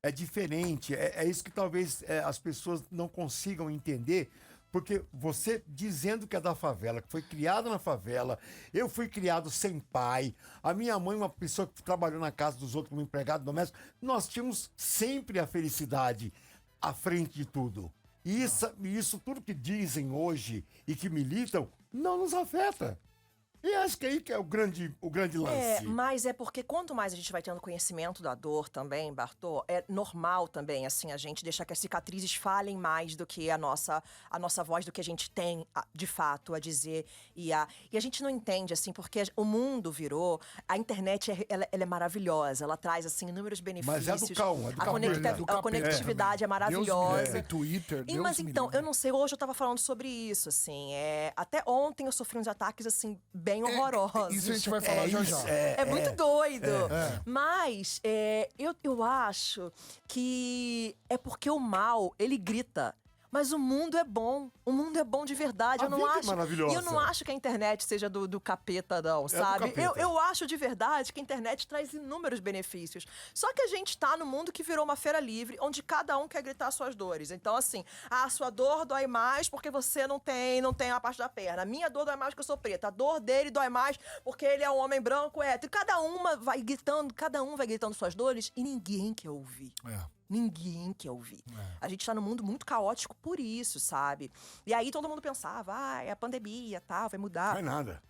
É diferente, é isso que talvez as pessoas não consigam entender, porque você dizendo que é da favela, que foi criado na favela, eu fui criado sem pai, a minha mãe, uma pessoa que trabalhou na casa dos outros como empregado doméstico, nós tínhamos sempre a felicidade à frente de tudo. E isso tudo que dizem hoje e que militam, não nos afeta. E acho que aí que é o grande lance. Mas é porque quanto mais a gente vai tendo conhecimento da dor também, Bartô, é normal também, assim, a gente deixar que as cicatrizes falem mais do que a nossa voz, do que a gente tem, de fato, a dizer. E a gente não entende, assim, porque o mundo virou, a internet, ela é maravilhosa, ela traz, assim, inúmeros benefícios. Mas é do cão, A conectividade é maravilhosa. Twitter, Mas então, eu não sei, hoje eu tava falando sobre isso, assim, até ontem eu sofri uns ataques, assim, bem horrorosos. Isso a gente vai falar já. É muito doido. Mas eu acho que é porque o mal, ele grita. Mas o mundo é bom. O mundo é bom de verdade. A Eu não vida é acho. maravilhosa. E eu não acho que a internet seja do capeta, não, sabe? do capeta. Eu acho de verdade que a internet traz inúmeros benefícios. Só que a gente tá no mundo que virou uma feira livre, onde cada um quer gritar suas dores. Então, assim, a sua dor dói mais porque você não tem a parte da perna. A minha dor dói mais porque eu sou preta. A dor dele dói mais porque ele é um homem branco, hétero. Cada um vai gritando suas dores e ninguém quer ouvir. Ninguém quer ouvir. A gente tá num mundo muito caótico por isso, sabe? E aí todo mundo pensava, é a pandemia, tal, vai mudar. Não é nada.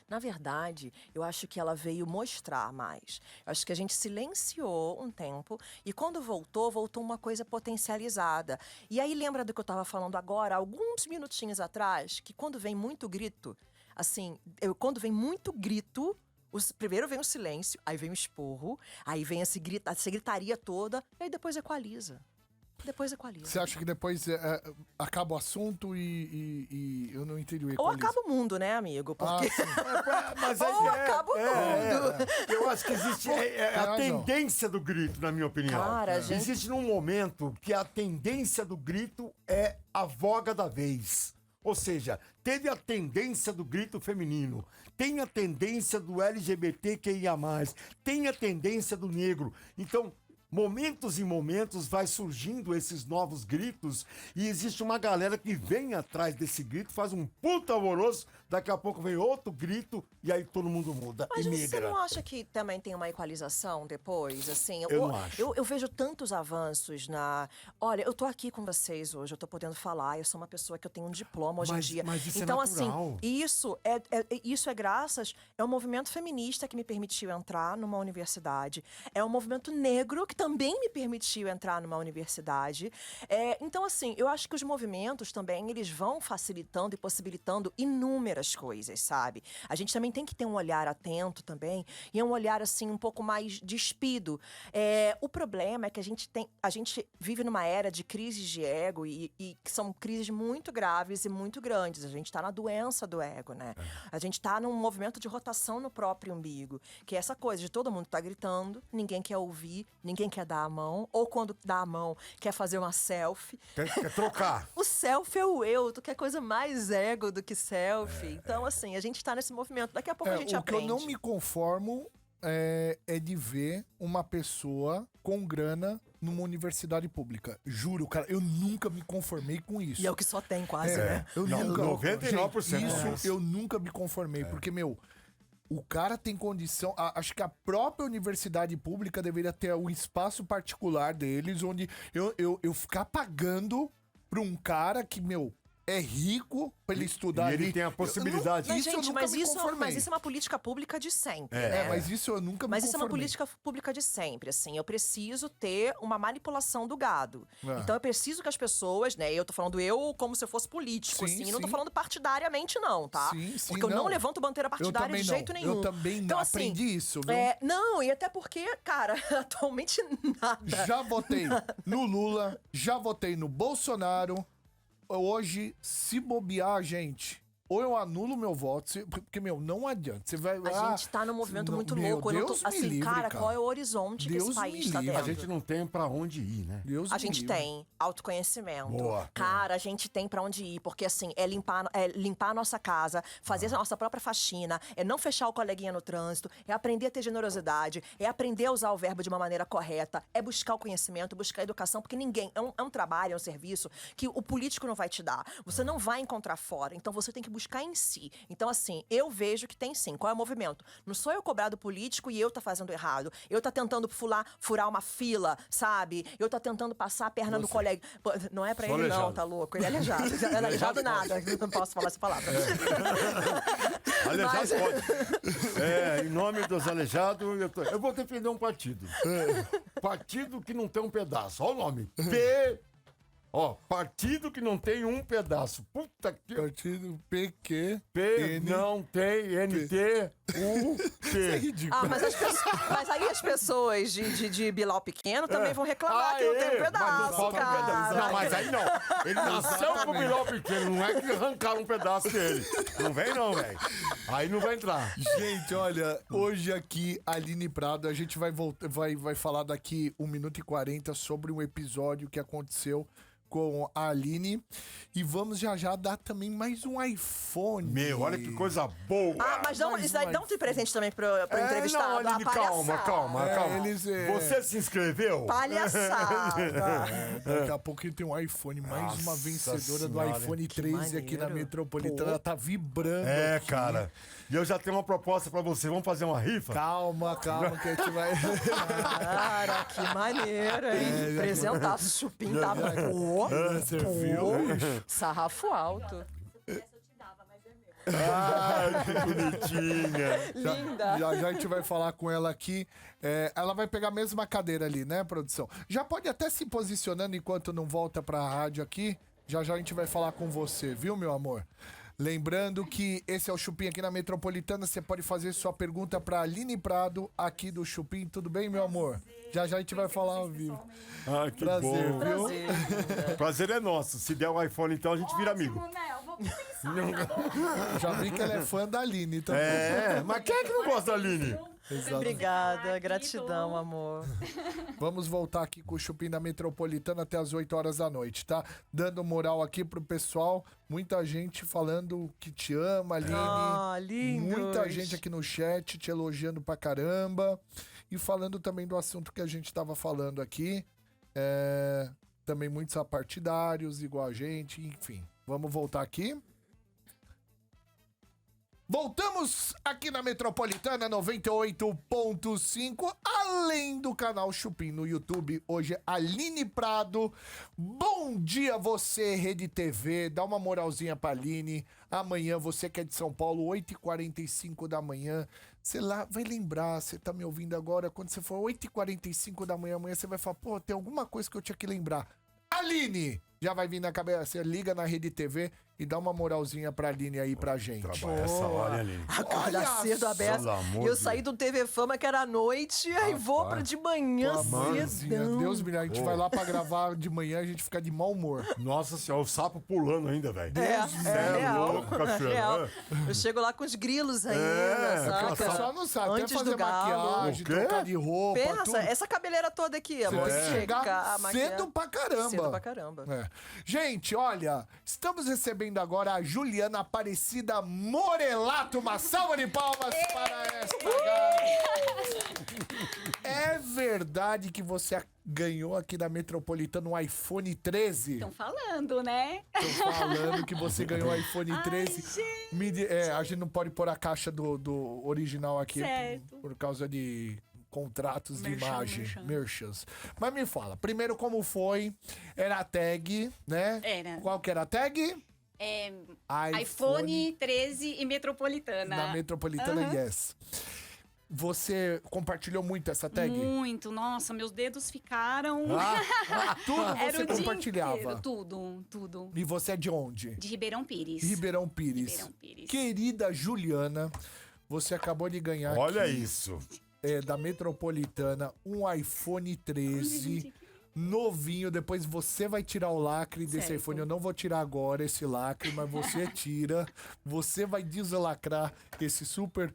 Na verdade, eu acho que ela veio mostrar mais. Eu acho que a gente silenciou um tempo e quando voltou uma coisa potencializada. E aí lembra do que eu tava falando agora, alguns minutinhos atrás, que quando vem muito grito, assim, quando vem muito grito, primeiro vem o silêncio, aí vem o esporro, aí vem essa gritaria toda, e aí depois equaliza. Você acha que depois acaba o assunto e eu não entendi o Ou equaliza? acaba o mundo, né, amigo? Porque... Mas Ou acaba o mundo. Eu acho que existe a tendência do grito, na minha opinião. Cara, gente... Existe num momento que a tendência do grito é a voga da vez. Ou seja, teve a tendência do grito feminino, tem a tendência do LGBTQIA+, tem a tendência do negro. Então, momentos em momentos vai surgindo esses novos gritos e existe uma galera que vem atrás desse grito, faz um puta alvoroço, daqui a pouco vem outro grito e aí todo mundo muda Mas e migra. você não acha que também tem uma equalização depois? Assim, Eu não acho. Eu vejo tantos avanços na... Olha, eu tô aqui com vocês hoje, eu tô podendo falar, eu sou uma pessoa que eu tenho um diploma hoje em dia. Mas isso então, é natural. assim, isso é graças... É um movimento feminista que me permitiu entrar numa universidade. É um movimento negro que também me permitiu entrar numa universidade. Então, assim, eu acho que os movimentos também, eles vão facilitando e possibilitando inúmeras coisas, sabe? A gente também tem que ter um olhar atento também, e um olhar, assim, um pouco mais despido. O problema é que a gente vive numa era de crises de ego e que são crises muito graves e muito grandes. A gente tá na doença do ego, né? A gente tá num movimento de rotação no próprio umbigo, que é essa coisa de todo mundo tá gritando, ninguém quer ouvir, ninguém quer dar a mão, ou quando dá a mão, quer fazer uma selfie. Quer trocar. O selfie é o eu, tu quer coisa mais ego do que selfie. Então, assim, a gente tá nesse movimento. Daqui a pouco a gente o aprende. que eu não me conformo é de ver uma pessoa com grana numa universidade pública. Juro, cara, eu nunca me conformei com isso. E é o que só tem quase, né? Eu Não, nunca, 99% gente, é isso eu nunca me conformei, porque, meu, o cara tem condição. Acho que a própria universidade pública deveria ter um espaço particular deles, onde eu ficar pagando pra um cara que, meu, é rico pra ele estudar e ele ali. tem a possibilidade. Mas, Isso eu gente, nunca me conformei. mas isso é uma política pública de sempre, né? Mas isso eu nunca me Mas isso é uma conformei. política pública de sempre, assim. Eu preciso ter uma manipulação do gado. Então eu preciso que as pessoas, né? Eu tô falando eu como se eu fosse político, Sim, assim. Não tô sim. falando partidariamente, não, tá? Sim, sim, Porque eu não não. levanto bandeira partidária também de não. jeito nenhum. Eu também então, assim, aprendi isso, viu? Não, e até porque, cara, atualmente nada. Já votei no Lula, já votei no Bolsonaro. Hoje, se bobear, gente, ou eu anulo meu voto, porque, meu, não adianta. Você vai A gente tá num movimento não, muito meu, louco. Eu não tô, Deus me assim, livre, cara, cara. qual é o horizonte que Deus esse país me tá livre. dentro? A gente não tem pra onde ir, né? Deus A me gente livre. tem autoconhecimento. Boa. Cara, a gente tem pra onde ir, porque assim, é limpar a nossa casa, fazer a nossa própria faxina, é não fechar o coleguinha no trânsito, é aprender a ter generosidade, é aprender a usar o verbo de uma maneira correta, é buscar o conhecimento, buscar a educação, porque ninguém, é um trabalho, é um serviço que o político não vai te dar. Você não vai encontrar fora, então você tem que buscar em si. Então, assim, eu vejo que tem sim. Qual é o movimento? Não sou eu cobrar do político e eu tá fazendo errado. Eu tá tentando furar uma fila, sabe? Eu tá tentando passar a perna no colega. Pô, não é pra Sou ele não, aleijado. tá louco? Ele é aleijado. Ele é aleijado nada. Não posso falar essa palavra. Aleijado pode. Em nome dos aleijados, eu vou defender um partido. Partido que não tem um pedaço. Olha o nome. Partido que não tem um pedaço. Puta que... Partido PQ. não tem NT, Isso é ridículo. Mas aí as pessoas de Bilal pequeno também vão reclamar que não tem um Mas não pedaço, falta um pedaço. cara. Não, mas aí não. Ele nasceu com o Bilal pequeno, não é que arrancaram um pedaço dele. Não vem não, velho. Aí não vai entrar. Gente, olha, hoje aqui, Aline Prado, a gente vai falar daqui 1 minuto e 40 sobre um episódio que aconteceu com a Aline. E vamos já dar também mais um iPhone. Meu, olha que coisa boa. Mas mais isso aí um dá um presente também pro entrevistado. Não, Aline, calma. Você se inscreveu? Palhaçada. Daqui a pouco tem um iPhone, mais uma Nossa vencedora do senhora, iPhone 13 aqui na maneiro. Metropolitana. Ela tá vibrando. aqui. Cara. E eu já tenho uma proposta pra você. Vamos fazer uma rifa? Calma, que a gente vai. Cara, que maneiro, hein? Apresentar o Chupim tava. Você viu? Sarrafo alto. Que bonitinha. Linda. Já a gente vai falar com ela aqui. Ela vai pegar a mesma cadeira ali, né, produção? Já pode até se posicionando enquanto não volta pra rádio aqui. Já a gente vai falar com você, viu, meu amor? Lembrando que esse é o Chupim aqui na Metropolitana. Você pode fazer sua pergunta pra Aline Prado aqui do Chupim. Tudo bem, meu amor? Já a gente vai falar ao vivo. Que Prazer, bom. viu? Prazer é nosso. Se der o iPhone, então a gente vira amigo. Já vi que ela é fã da Aline também. Mas quem é que não gosta da Aline? Exato. Obrigada, gratidão, amor. Vamos voltar aqui com o Chupim da Metropolitana até as 8 horas da noite, tá? Dando moral aqui pro pessoal. Muita gente falando que te ama, Aline. Lindos. Muita gente aqui no chat te elogiando pra caramba. E falando também do assunto que a gente tava falando aqui. Também muitos apartidários, igual a gente, enfim. Vamos voltar aqui. Voltamos aqui na Metropolitana 98.5, além do canal Chupim no YouTube. Hoje, Aline Prado. Bom dia você, Rede TV. Dá uma moralzinha pra Aline. Amanhã, você que é de São Paulo, 8h45 da manhã. Sei lá, vai lembrar, você tá me ouvindo agora, quando você for 8h45 da manhã, amanhã você vai falar, pô, tem alguma coisa que eu tinha que lembrar. Aline! Já vai vir na cabeça, você liga na Rede TV e dá uma moralzinha pra Aline aí pra gente. Trabalha essa hora, hein, Aline? Acorda Olha cedo, só, aberto. pelo amor Eu de saí do TV Fama, que era à noite, aí vou pra de manhã Mãezinha, cedão. Deus me livre, a gente vai lá pra gravar de manhã, a gente fica de mau humor. Nossa senhora, o sapo pulando ainda, velho. É real. louco, cachorro. Real. Eu chego lá com os grilos ainda, O saca? pessoal não sabe, até Antes fazer do galo. maquiagem, O quê? trocar de roupa, Pensa, tudo. essa cabeleira toda aqui, ó. Você Vou tem que chegar cedo pra caramba. Cedo pra caramba. É. Gente, olha, estamos recebendo agora a Juliana Aparecida Morelato. Uma salva de palmas para esta gata. É verdade que você ganhou aqui na Metropolitana um iPhone 13? Estão falando, né? Tô falando que você ganhou o iPhone 13. gente. A gente não pode pôr a caixa do original aqui Certo. por causa de contratos de Merchan, imagem, merchan. merchans. Mas me fala, primeiro como foi? Era a tag, né? Era. Qual que era a tag? iPhone 13 e Metropolitana. Na Metropolitana, yes. Você compartilhou muito essa tag? Muito, nossa, meus dedos ficaram. Tudo Era você o dia compartilhava. inteiro, tudo. E você é de onde? De Ribeirão Pires. Ribeirão Pires. Ribeirão Pires. Querida Juliana, você acabou de ganhar Olha aqui, isso. da Metropolitana um iPhone 13 novinho. Depois você vai tirar o lacre desse Certo. iPhone. Eu não vou tirar agora esse lacre, mas você tira. Você vai deslacrar esse super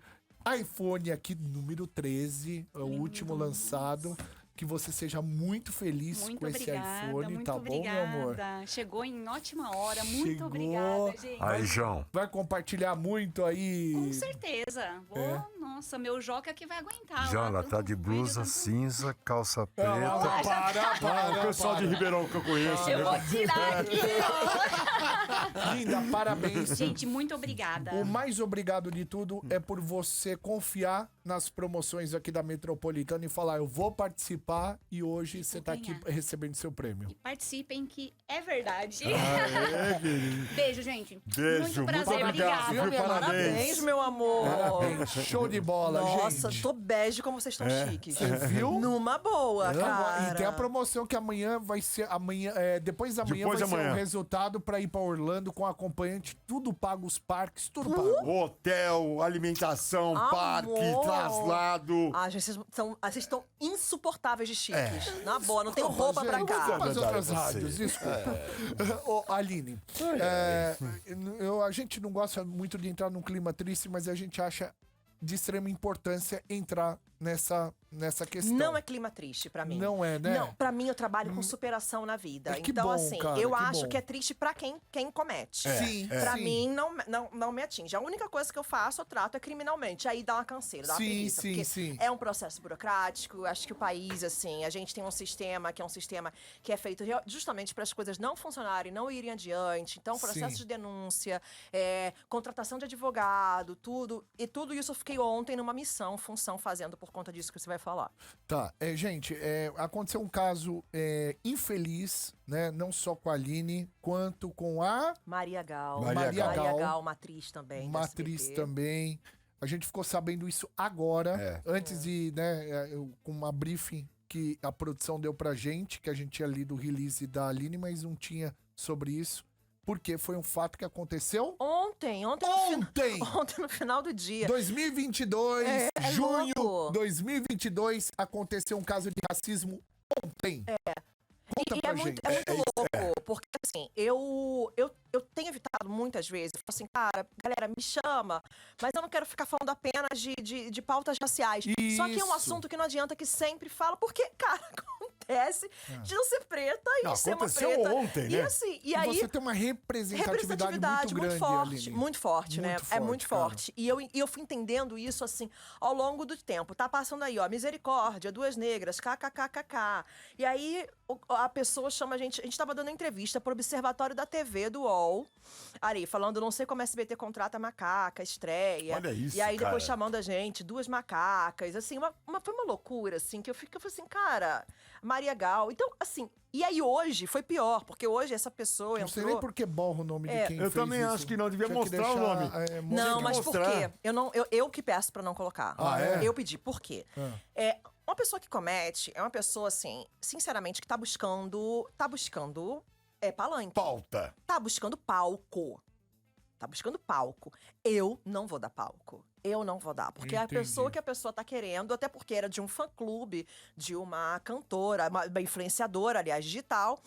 iPhone aqui, número 13, é o último lançado. Que você seja muito feliz Muito com esse obrigada, iPhone, muito tá bom, meu amor? obrigada. Chegou em ótima hora, muito Chegou. obrigada, gente. Aí, João. Vai compartilhar muito aí. Com certeza. Nossa, meu Joca que vai aguentar. Já, lá, ela tanto tá de vídeo, blusa tanto- cinza, calça Ah, preta. O pessoal de Ribeirão que eu conheço. Eu né? vou tirar aqui, Linda, parabéns. ó. Gente, muito obrigada. O mais obrigado de tudo é por você confiar nas promoções aqui da Metropolitana e falar, eu vou participar e hoje você tá aqui ganhar. recebendo seu prêmio. E participem que é verdade. querido. Beijo, gente. Beijo, Muito muito prazer, obrigado, obrigada. viu? Parabéns. Parabéns, meu amor. Parabéns, show de bola, Nossa, gente. tô bege como vocês estão chiques. Você viu? Numa boa, cara. E tem a promoção que amanhã vai ser, depois da manhã Depois vai da ser manhã. o resultado pra ir pra Orlando com acompanhante, tudo pago, os parques, tudo pago. Hotel, alimentação, Amor. parque, traslado. Ah, gente, vocês estão insuportáveis de chiques. Na boa, não tenho roupa pra Gente, cá. desculpa as outras Verdade, rádios, você. desculpa. Ô, Aline, a gente não gosta muito de entrar num clima triste, mas a gente acha de extrema importância entrar nessa questão. Não é clima triste pra mim. Não é, né? Não, pra mim eu trabalho com superação na vida. Que Então, bom, assim, cara, eu que acho bom. que é triste pra quem comete. Sim, Pra sim. mim, não me atinge. A única coisa que eu faço, eu trato é criminalmente. Aí dá uma canseira, dá uma Sim, preguiça. sim, porque sim. é um processo burocrático. Acho que o país, assim, a gente tem um sistema que é feito justamente para as coisas não funcionarem, não irem adiante. Então, processo Sim. de denúncia, contratação de advogado, tudo. E tudo isso eu fiquei ontem numa função fazendo por conta disso que você vai falar. Tá, gente, aconteceu um caso infeliz, né? Não só com a Aline, quanto com a Maria Gal. Maria Gal. Uma atriz também. uma da atriz SBT. também. A gente ficou sabendo isso agora, antes de, né, com uma briefing que a produção deu pra gente, que a gente tinha lido o release da Aline, mas não tinha sobre isso. Porque foi um fato que aconteceu Ontem ontem! no final do dia. 2022, É junho louco. 2022, aconteceu um caso de racismo ontem. Conta E pra é muito, gente. louco, porque assim, eu tenho evitado muitas vezes, eu falo assim, cara, galera, me chama, mas eu não quero ficar falando apenas de pautas raciais. Só que é um Isso. assunto que não adianta que sempre fala, porque, cara, acontece. acontece de não ser preta e Não, ser uma aconteceu preta. ontem, E né? assim, e E aí... você tem uma representatividade muito grande, forte, Aline. muito forte, né? Muito É muito cara. forte. E eu fui entendendo isso, assim, ao longo do tempo. Tá passando aí, ó, misericórdia, duas negras, kkkk. E aí a pessoa chama a gente tava dando entrevista pro Observatório da TV do UOL, ali, falando, não sei como a SBT contrata macaca, estreia. Olha isso, E aí depois cara. chamando a gente, duas macacas, assim, foi uma loucura, assim, que eu falei assim, cara, Maria Gal. Então, assim, e aí hoje foi pior, porque hoje essa pessoa Não sei entrou... nem por que borra o nome de quem Eu fez também isso. acho que não, devia Tinha que mostrar o nome. Não, que mas por mostrar. quê? Eu que peço pra não colocar. Ah, é? Eu pedi. Por quê? Uma pessoa que comete é uma pessoa, assim, sinceramente, que tá buscando palanque. Pauta. Tá buscando palco. Tá buscando palco. Eu não vou dar palco. Eu não vou dar. Porque é a Entendi. pessoa que a pessoa tá querendo, até porque era de um fã-clube, de uma cantora, uma influenciadora, aliás, digital.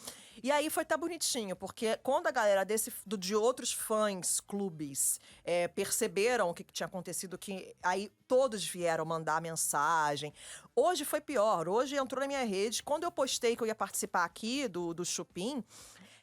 E aí foi até bonitinho, porque quando a galera de outros fãs-clubes perceberam o que tinha acontecido, que aí todos vieram mandar mensagem. Hoje foi pior. Hoje entrou na minha rede. Quando eu postei que eu ia participar aqui do Chupim,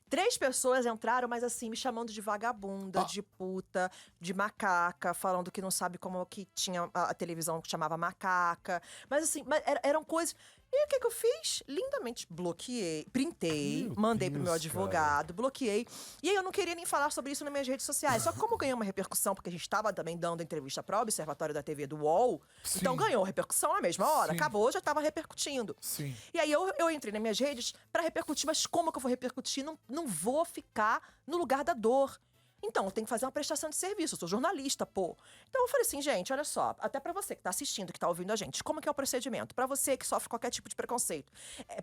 3 pessoas entraram, mas assim, me chamando de vagabunda, de puta, de macaca, falando que não sabe como que tinha a televisão que chamava macaca. Mas assim, eram coisas... E o que eu fiz? Lindamente bloqueei, printei, Meu mandei pro meu Deus, advogado, bloqueei. E aí eu não queria nem falar sobre isso nas minhas redes sociais. Só que como ganhou uma repercussão, porque a gente estava também dando entrevista para o Observatório da TV do UOL, Sim. então ganhou repercussão na mesma hora. Sim. Acabou, já estava repercutindo. Sim. E aí eu entrei nas minhas redes para repercutir, mas como que eu vou repercutir? Não vou ficar no lugar da dor. Então, eu tenho que fazer uma prestação de serviço, eu sou jornalista, pô. Então eu falei assim, gente, olha só, até pra você que tá assistindo, que tá ouvindo a gente, como que é o procedimento? Pra você que sofre qualquer tipo de preconceito,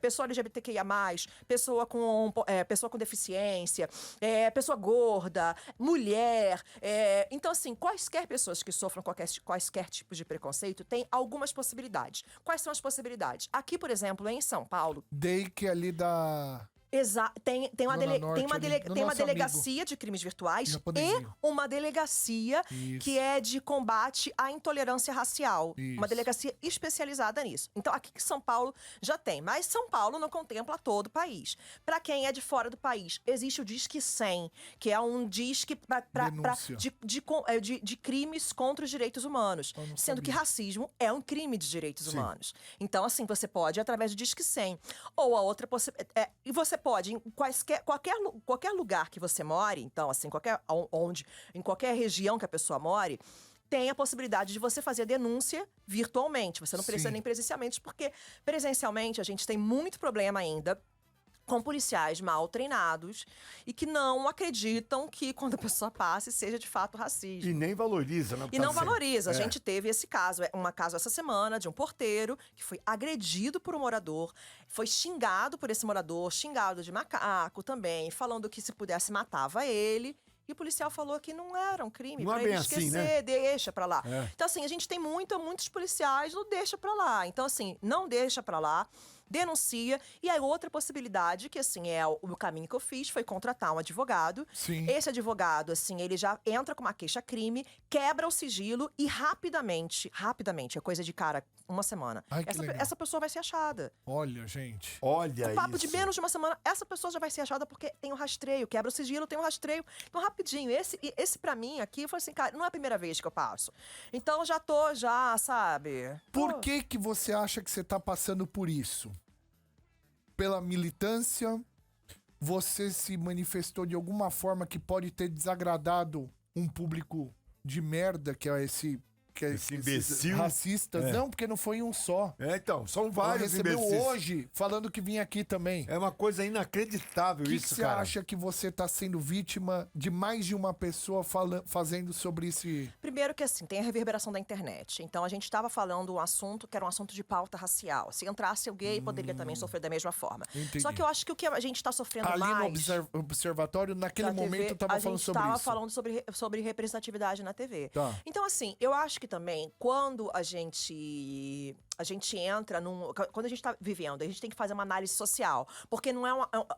pessoa LGBTQIA+, pessoa com deficiência, pessoa gorda, mulher, então assim, quaisquer pessoas que sofram quaisquer tipo de preconceito, tem algumas possibilidades. Quais são as possibilidades? Aqui, por exemplo, em São Paulo... Dake ali da... Tem uma, Zona Norte tem uma, ali, dele- do tem uma nosso delegacia de crimes virtuais Japonesinho. e uma delegacia Isso. que é de combate à intolerância racial. Isso. Uma delegacia especializada nisso. Então, aqui em São Paulo já tem. Mas São Paulo não contempla todo o país. Para quem é de fora do país, existe o Disque 100, que é um disque Denúncia. de crimes contra os direitos humanos. Eu não Sendo que sabia. racismo é um crime de direitos Sim. humanos. Então, assim, você pode ir através do Disque 100. Ou a outra possibilidade... E você pode, em qualquer lugar que você more, então, assim, em qualquer região que a pessoa more, tem a possibilidade de você fazer a denúncia virtualmente. Você não precisa Sim. nem presencialmente, porque presencialmente a gente tem muito problema ainda com policiais mal treinados e que não acreditam que quando a pessoa passe seja de fato racismo. E nem valoriza, né? E não valoriza. A É. gente teve esse caso, caso essa semana de um porteiro que foi agredido por um morador, foi xingado por esse morador, xingado de macaco também, falando que se pudesse matava ele. E o policial falou que não era um crime, Não é pra bem ele assim, esquecer, né? deixa pra lá. É. Então, assim, a gente tem muitos policiais, não deixa pra lá. Então, assim, não deixa pra lá, denuncia. E a outra possibilidade, que assim, é o caminho que eu fiz, foi contratar um advogado. Sim. Esse advogado, assim, ele já entra com uma queixa-crime, quebra o sigilo e rapidamente, é coisa de, cara, uma semana. Ai, que legal. Essa pessoa vai ser achada. Olha, gente. Olha Um papo isso. de menos de uma semana, essa pessoa já vai ser achada porque tem um rastreio, quebra o sigilo, tem um rastreio. Então, rapidinho, esse pra mim aqui, eu falei assim, cara, não é a primeira vez que eu passo. Então, sabe? Por que você acha que você tá passando por isso? Pela militância? Você se manifestou de alguma forma que pode ter desagradado um público de merda, que é esse Esse esses imbecil. racistas? É. Não, porque não foi um só. Então, são Ela vários recebeu imbecis. hoje falando que vinha aqui também. É uma coisa inacreditável O que isso, você cara. acha que você tá sendo vítima de mais de uma pessoa fazendo sobre esse... Primeiro que assim, tem a reverberação da internet. Então a gente estava falando um assunto que era um assunto de pauta racial. Se entrasse o gay, poderia também sofrer da mesma forma. Entendi. Só que eu acho que o que a gente está sofrendo Ali mais... no observatório, naquele da TV, momento, eu tava falando sobre A gente isso. estava falando sobre representatividade na TV. Tá. Então, assim, eu acho que que também, quando a gente entra num... Quando a gente tá vivendo, a gente tem que fazer uma análise social. Porque não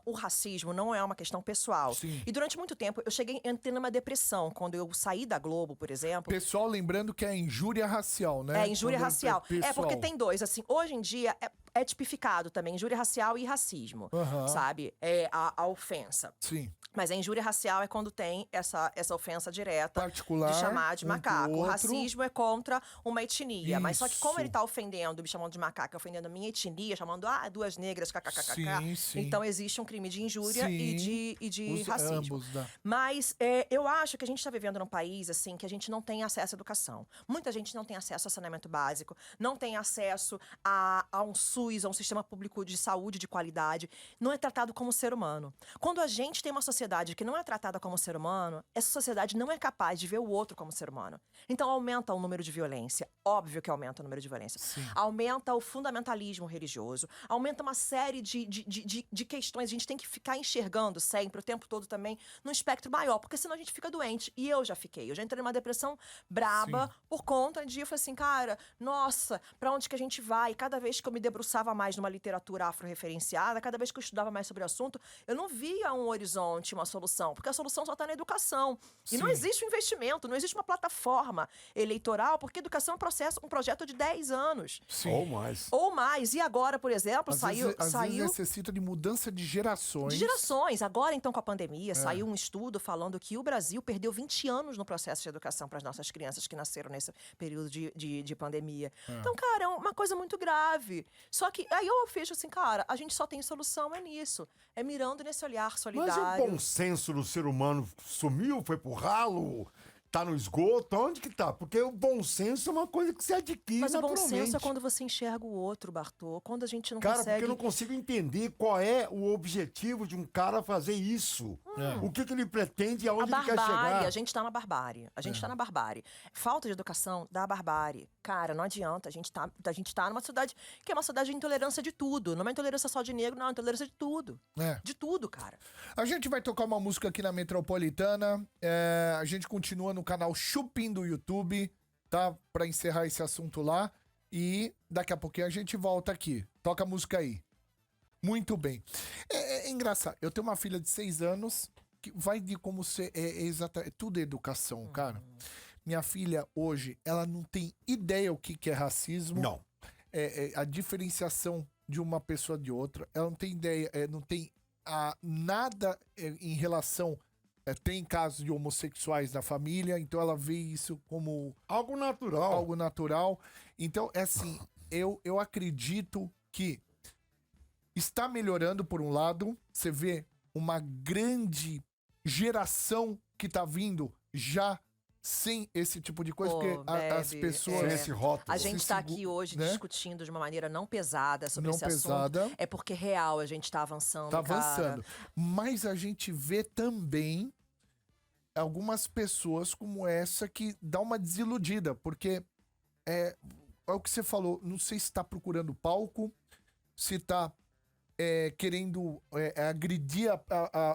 o racismo não é uma questão pessoal. Sim. E durante muito tempo, entrei numa depressão. Quando eu saí da Globo, por exemplo... Pessoal, lembrando que é injúria racial, né? É, injúria Quando racial. pessoal. Porque tem dois, assim, hoje em dia é tipificado também injúria racial e racismo, sabe? É a ofensa. Sim. Mas a injúria racial é quando tem essa ofensa direta Particular, de chamar de um pro macaco. O outro. racismo é contra uma etnia. Mas só que como Isso. ele tá ofendendo, me chamando de macaco, ofendendo a minha etnia, chamando duas negras, kkkk. Sim, sim. Então existe um crime de injúria e de Os racismo. ambos, né? Mas eu acho que a gente está vivendo num país assim que a gente não tem acesso à educação. Muita gente não tem acesso a saneamento básico, não tem acesso a um SUS, a um sistema público de saúde de qualidade. Não é tratado como ser humano. Quando a gente tem uma sociedade que não é tratada como ser humano, essa sociedade não é capaz de ver o outro como ser humano. Então aumenta o número de violência. Óbvio que aumenta o número de violência. Sim. Aumenta o fundamentalismo religioso. Aumenta uma série de questões. A gente tem que ficar enxergando sempre, o tempo todo também, num espectro maior, porque senão a gente fica doente. E eu já fiquei. Eu já entrei numa depressão braba Sim. por conta de... Eu falei assim, cara, nossa, pra onde que a gente vai? Cada vez que eu me debruçava mais numa literatura afro-referenciada, cada vez que eu estudava mais sobre o assunto, eu não via um horizonte, uma solução, porque a solução só está na educação. E não Sim. existe um investimento, não existe uma plataforma eleitoral, porque educação é um projeto de 10 anos. Sim. Ou mais. Ou mais. E agora, por exemplo, Às vezes saiu necessita de mudança de gerações. de gerações. Agora, então, com a pandemia, saiu um estudo falando que o Brasil perdeu 20 anos no processo de educação para as nossas crianças que nasceram nesse período de pandemia. Então, cara, é uma coisa muito grave. Só que aí eu vejo assim, cara, a gente só tem solução nisso. É mirando nesse olhar Mas solidário. o bom senso do ser humano sumiu, foi pro ralo, tá no esgoto, onde que tá? Porque o bom senso é uma coisa que se adquire Mas o bom naturalmente. senso é quando você enxerga o outro, Bartô. Quando a gente não Cara, consegue... porque eu não consigo entender qual é o objetivo de um cara fazer isso. O que ele pretende e aonde A ele quer barbárie, chegar. a gente tá na barbárie. A gente tá na barbárie. Falta de educação dá barbárie. Cara, não adianta. A gente tá numa sociedade que é uma sociedade de intolerância de tudo. Não é uma intolerância só de negro, não. É uma intolerância de tudo. É. De tudo, cara. A gente vai tocar uma música aqui na Metropolitana. A gente continua no canal Chupim do YouTube, tá? Pra encerrar esse assunto lá. E daqui a pouquinho a gente volta aqui. Toca a música aí. Muito bem. É engraçado. Eu tenho uma filha de 6 anos que vai de como ser... tudo é educação, cara. Minha filha, hoje, ela não tem ideia o que é racismo. Não. A diferenciação de uma pessoa de outra. Ela não tem ideia, não tem nada em relação... tem casos de homossexuais na família, então ela vê isso como... Algo natural. Algo natural. Então, é assim, eu acredito que está melhorando por um lado. Você vê uma grande geração que tá vindo já sem esse tipo de coisa, Pô, porque as Bebe, pessoas... Sem esse rótulo. A gente tá segu- aqui hoje né? discutindo de uma maneira não pesada sobre Não esse pesada. assunto. É porque real a gente tá avançando, Tá cara. avançando. Mas a gente vê também algumas pessoas como essa que dá uma desiludida, porque é o que você falou, não sei se tá procurando palco, se tá querendo agredir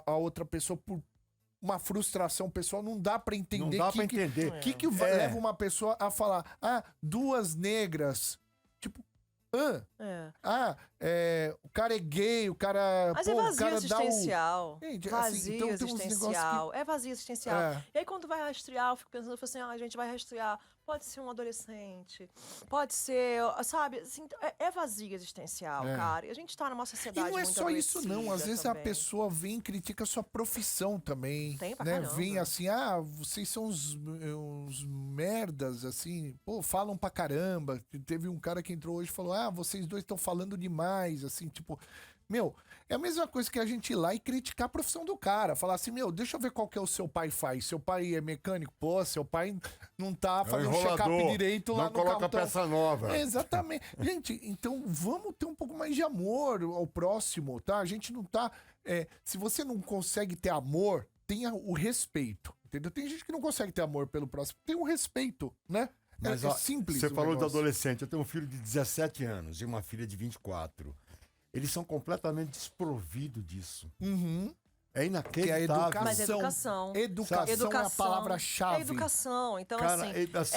a outra pessoa por uma frustração pessoal, não dá pra entender. Não dá pra entender. O que leva uma pessoa a falar, duas negras, tipo, o cara é gay, o cara... Mas pô, é o vazio cara existencial. Gente, assim, Vazio então tem uns existencial. É vazio existencial. É. E aí, quando vai rastrear, eu fico pensando, eu falo assim, a gente vai rastrear. Pode ser um adolescente, pode ser, sabe, assim, é vazio existencial, cara. E a gente tá numa E sociedade não é muito só isso, não. Às vezes também. a pessoa vem e critica a sua profissão também. Tem pra né? caramba. Vem assim, vocês são uns merdas, assim, pô, falam pra caramba. Teve um cara que entrou hoje e falou, vocês dois estão falando demais, assim, tipo... Meu, é a mesma coisa que a gente ir lá e criticar a profissão do cara. Falar assim, deixa eu ver qual que é o seu pai faz. Seu pai é mecânico? Pô, seu pai não tá fazendo check-up direito lá não no coloca cartão. peça nova. Exatamente. Gente, então vamos ter um pouco mais de amor ao próximo, tá? A gente não tá... se você não consegue ter amor, tenha o respeito, entendeu? Tem gente que não consegue ter amor pelo próximo. Tem o respeito, né? Mas, é simples. Você o falou do negócio. adolescente. Eu tenho um filho de 17 anos e uma filha de 24. Eles são completamente desprovidos disso. Uhum. É Que é inacreditável. educação. Mas educação. Educação é a palavra-chave. É educação. Então, Cara, assim,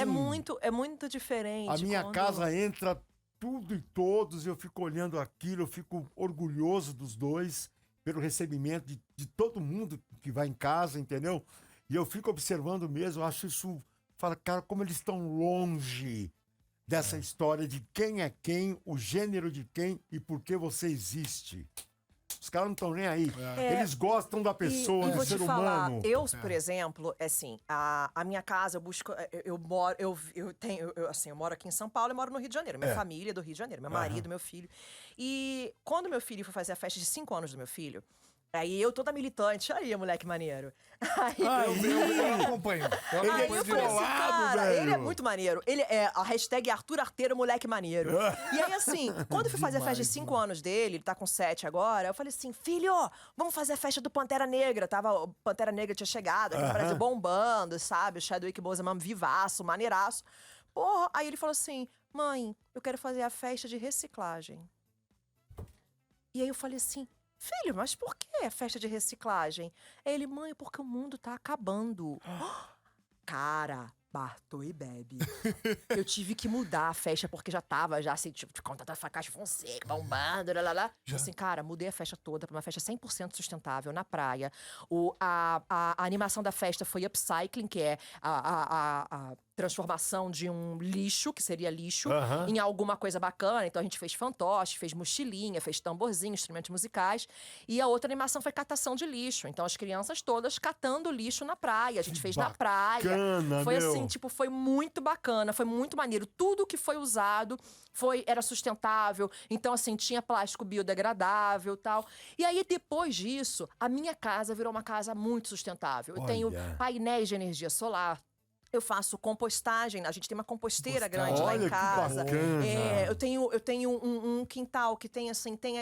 é muito diferente. A minha quando- casa entra tudo e todos, eu fico olhando aquilo, eu fico orgulhoso dos dois pelo recebimento de todo mundo que vai em casa, entendeu? E eu fico observando mesmo, acho isso... Fala, cara, como eles estão longe dessa história de quem é quem, o gênero de quem e por que você existe. Os caras não estão nem aí. Eles gostam da pessoa, e do vou ser te falar, humano. eu, por exemplo, assim, a minha casa, eu busco, eu moro, eu moro aqui em São Paulo, eu moro no Rio de Janeiro. Minha família é do Rio de Janeiro, meu marido, meu filho. E quando meu filho foi fazer a festa de 5 anos do meu filho, aí eu toda militante, aí, moleque maneiro. Aí, Eu acompanho. Eu Ele é acompanho eu falei assim, descolado, cara, velho. ele é muito maneiro. Ele é a hashtag Arthur Arteiro, moleque maneiro. E aí, assim, quando eu fui fazer a festa de 5 anos dele, ele tá com 7 agora, eu falei assim, filho, vamos fazer a festa do Pantera Negra. O Pantera Negra tinha chegado, aqui no Brasil bombando, sabe? O Chadwick Boseman vivaço, maneiraço. Porra, aí ele falou assim, mãe, eu quero fazer a festa de reciclagem. E aí eu falei assim, filho, mas por que a festa de reciclagem? Aí ele, mãe, porque o mundo tá acabando. Cara, Bartô e Bebe. Eu tive que mudar a festa porque já tava, assim, tipo, de conta da Caixa Fonseca, bombando, lá. Assim, cara, mudei a festa toda pra uma festa 100% sustentável na praia. A animação da festa foi upcycling, que é a transformação de um lixo, que seria lixo, em alguma coisa bacana. Então a gente fez fantoche, fez mochilinha, fez tamborzinho, instrumentos musicais. E a outra animação foi catação de lixo. Então as crianças todas catando lixo na praia. A gente fez na praia. Foi meu. assim, tipo, foi muito bacana, foi muito maneiro. Tudo que foi usado era sustentável. Então, assim, tinha plástico biodegradável e tal. E aí, depois disso, a minha casa virou uma casa muito sustentável. Eu tenho painéis de energia solar. Eu faço compostagem, a gente tem uma composteira grande lá em Olha que casa. bacana. Eu tenho um quintal que tem assim, tem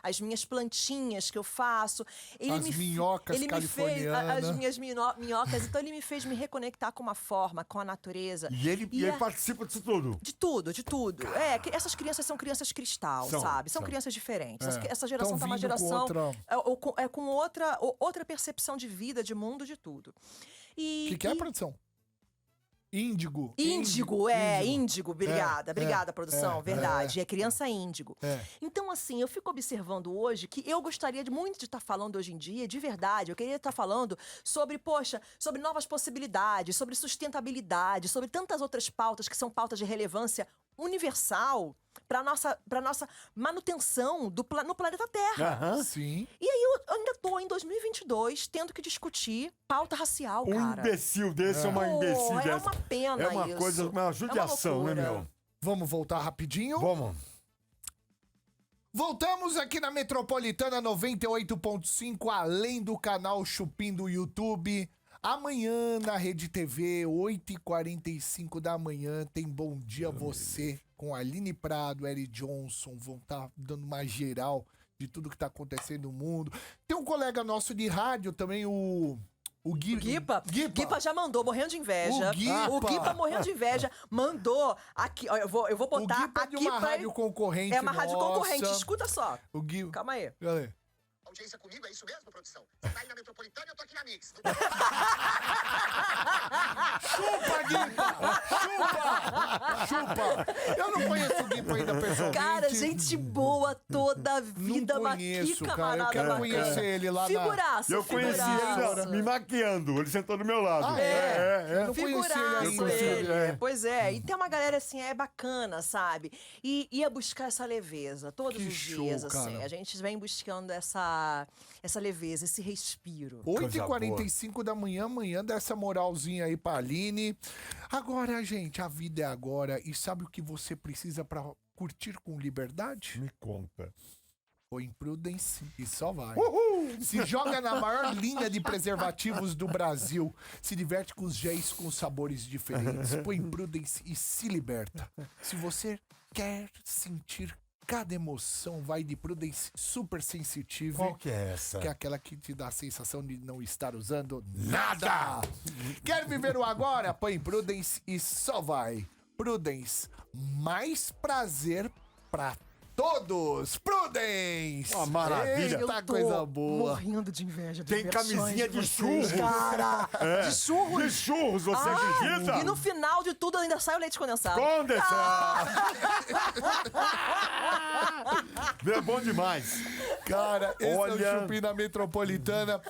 as minhas plantinhas que eu faço. As minhocas ele californianas. me fez as minhas minhocas, então ele me fez me reconectar com uma forma, com a natureza. E ele participa disso tudo. De tudo. Essas crianças são crianças cristal, sabe? São crianças diferentes. Essa geração tá uma vindo com geração com outra percepção de vida, de mundo, de tudo. O que é, produção? Índigo. Índigo. Obrigada, produção. Verdade. É criança índigo. Então, assim, eu fico observando hoje que eu gostaria muito de estar falando hoje em dia, de verdade, eu queria estar falando sobre, sobre novas possibilidades, sobre sustentabilidade, sobre tantas outras pautas que são pautas de relevância universal para nossa manutenção no planeta Terra. Sim. E aí eu ainda tô em 2022 tendo que discutir pauta racial, cara. Um imbecil desse é uma imbecil É dessa. uma pena É uma isso. coisa, uma judiação, né, loucura. meu? Vamos voltar rapidinho? Vamos. Voltamos aqui na Metropolitana 98.5, além do canal Chupim do YouTube. Amanhã na Rede TV, 8h45 da manhã, tem Bom Dia Você, com a Aline Prado, Eric Johnson, vão estar dando uma geral de tudo que tá acontecendo no mundo. Tem um colega nosso de rádio também, o Guipa. Guipa já mandou, morrendo de inveja. O Guipa morrendo de inveja, mandou aqui, ó, eu vou botar O Guipa é aqui de uma pra rádio concorrente É uma rádio nossa. concorrente, escuta só. O Guipa. Calma aí. Galera. Audiência comigo, é isso mesmo, produção? Você tá aí na Metropolitana e eu tô aqui na Mix. Chupa, Guipa! Chupa! Eu não conheço o Guipa ainda pessoalmente. Cara, gente boa toda a vida, Não conheço, mas que cara. Eu camarada quero bacana. conhecer ele lá na... Figuraça, Eu conheci figuraça. ele me maquiando, ele sentou do meu lado. Eu não conheci ele Figuraço ainda. ele. Pois é. E tem uma galera assim, é bacana, sabe? E ia buscar essa leveza todos Que os show, dias, assim. cara. A gente vem buscando essa leveza, esse respiro. 8h45 da manhã, amanhã, dá essa moralzinha aí pra Aline. Agora, gente, a vida é agora. E sabe o que você precisa pra curtir com liberdade? Me conta. Põe Prudence e só vai. Se joga na maior linha de preservativos do Brasil. Se diverte com os géis com sabores diferentes. Põe Prudence e se liberta. Se você quer sentir cada emoção, vai de Prudence Super Sensitive. Qual que é essa? Que é aquela que te dá a sensação de não estar usando nada. Quer viver o agora? Põe Prudence e só vai. Prudence, mais prazer pra todos. Prudence! Uma maravilha. Eita, coisa boa. Morrendo de inveja. Tem camisinha de churros. Cara, de churros. De churros, você acredita? E no final de tudo ainda sai o leite condensado. Condensado. É bom demais. Cara, esse Olha. é o Chupim da Metropolitana.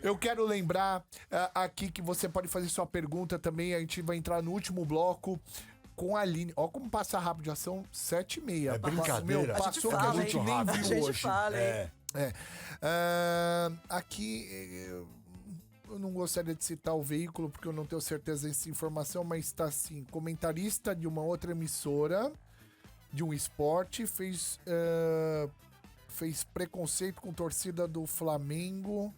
Eu quero lembrar aqui que você pode fazer sua pergunta também. A gente vai entrar no último bloco com a Aline. Ó como passa rápido, já são 7h30. É brincadeira. Meu, A gente passou fala, que a gente hein? nem A viu gente hoje. fala, hein? Aqui, eu não gostaria de citar o veículo, porque eu não tenho certeza dessa informação, mas está assim, comentarista de uma outra emissora, de um esporte, fez preconceito com torcida do Flamengo.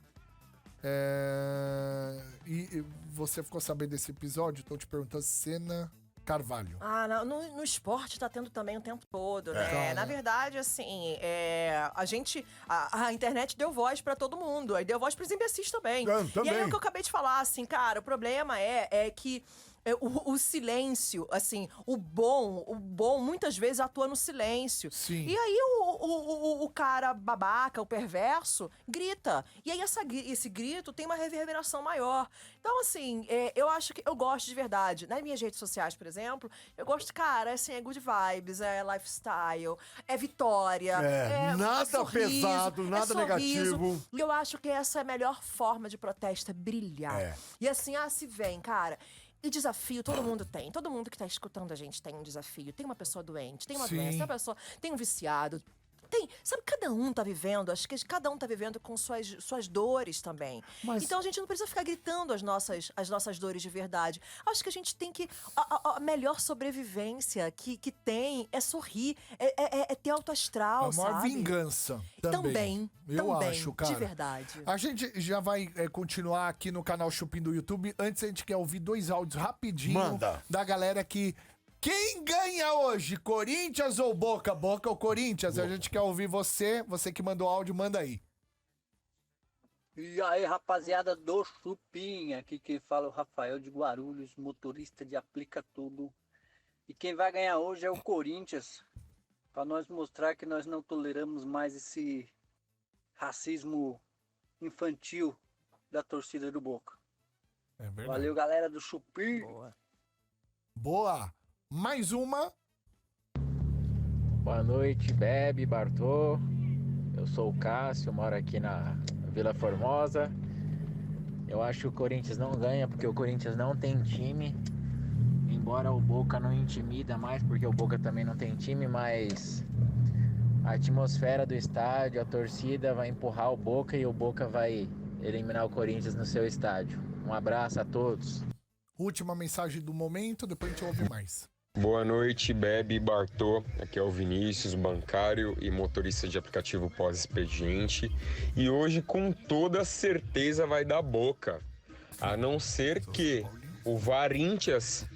E você ficou sabendo desse episódio? Estou te perguntando, Senna Carvalho. No esporte tá tendo também o tempo todo, né? Na verdade, assim, a internet deu voz pra todo mundo, aí deu voz pros imbecis também. Também. E aí o que eu acabei de falar, assim, cara, o problema é que o silêncio, assim, o bom muitas vezes atua no silêncio. Sim. E aí o cara babaca, o perverso, grita. E aí esse grito tem uma reverberação maior. Então, assim, eu acho que eu gosto de verdade. Nas minhas redes sociais, por exemplo, eu gosto, cara, assim, é good vibes, é lifestyle, é vitória. Nada sorriso, pesado, nada sorriso. negativo. E eu acho que essa é a melhor forma de protesto, é brilhar. E assim, se vem, cara. E desafio todo mundo tem. Todo mundo que tá escutando a gente tem um desafio. Tem uma pessoa doente, tem uma doença, tem uma pessoa, tem um viciado. Sabe, cada um tá vivendo, acho que cada um tá vivendo com suas dores também. Então a gente não precisa ficar gritando as nossas dores de verdade. Acho que a gente tem que. A melhor sobrevivência que tem é sorrir, é ter autoastral, A maior sabe? vingança Também. Eu acho, cara. De verdade. A gente já vai continuar aqui no canal Chupim do YouTube. Antes, a gente quer ouvir 2 áudios rapidinho. Manda. Da galera que... Quem ganha hoje? Corinthians ou Boca? Boca ou Corinthians? A gente quer ouvir você. Você que mandou áudio, manda aí. E aí, rapaziada do Chupim, aqui quem fala é o Rafael de Guarulhos, motorista de Aplica Tudo. E quem vai ganhar hoje é o Corinthians, para nós mostrar que nós não toleramos mais esse racismo infantil da torcida do Boca. É verdade. Valeu, galera do Chupim. Boa. Mais uma. Boa noite, Bebe, Bartô. Eu sou o Cássio, moro aqui na Vila Formosa. Eu acho que o Corinthians não ganha porque o Corinthians não tem time. Embora o Boca não intimida mais, porque o Boca também não tem time, mas a atmosfera do estádio, a torcida vai empurrar o Boca e o Boca vai eliminar o Corinthians no seu estádio. Um abraço a todos. Última mensagem do momento, depois a gente ouve mais. Boa noite, Bebe e Bartô. Aqui é o Vinícius, bancário e motorista de aplicativo pós-expediente. E hoje, com toda certeza, vai dar Boca. A não ser que o Varíntias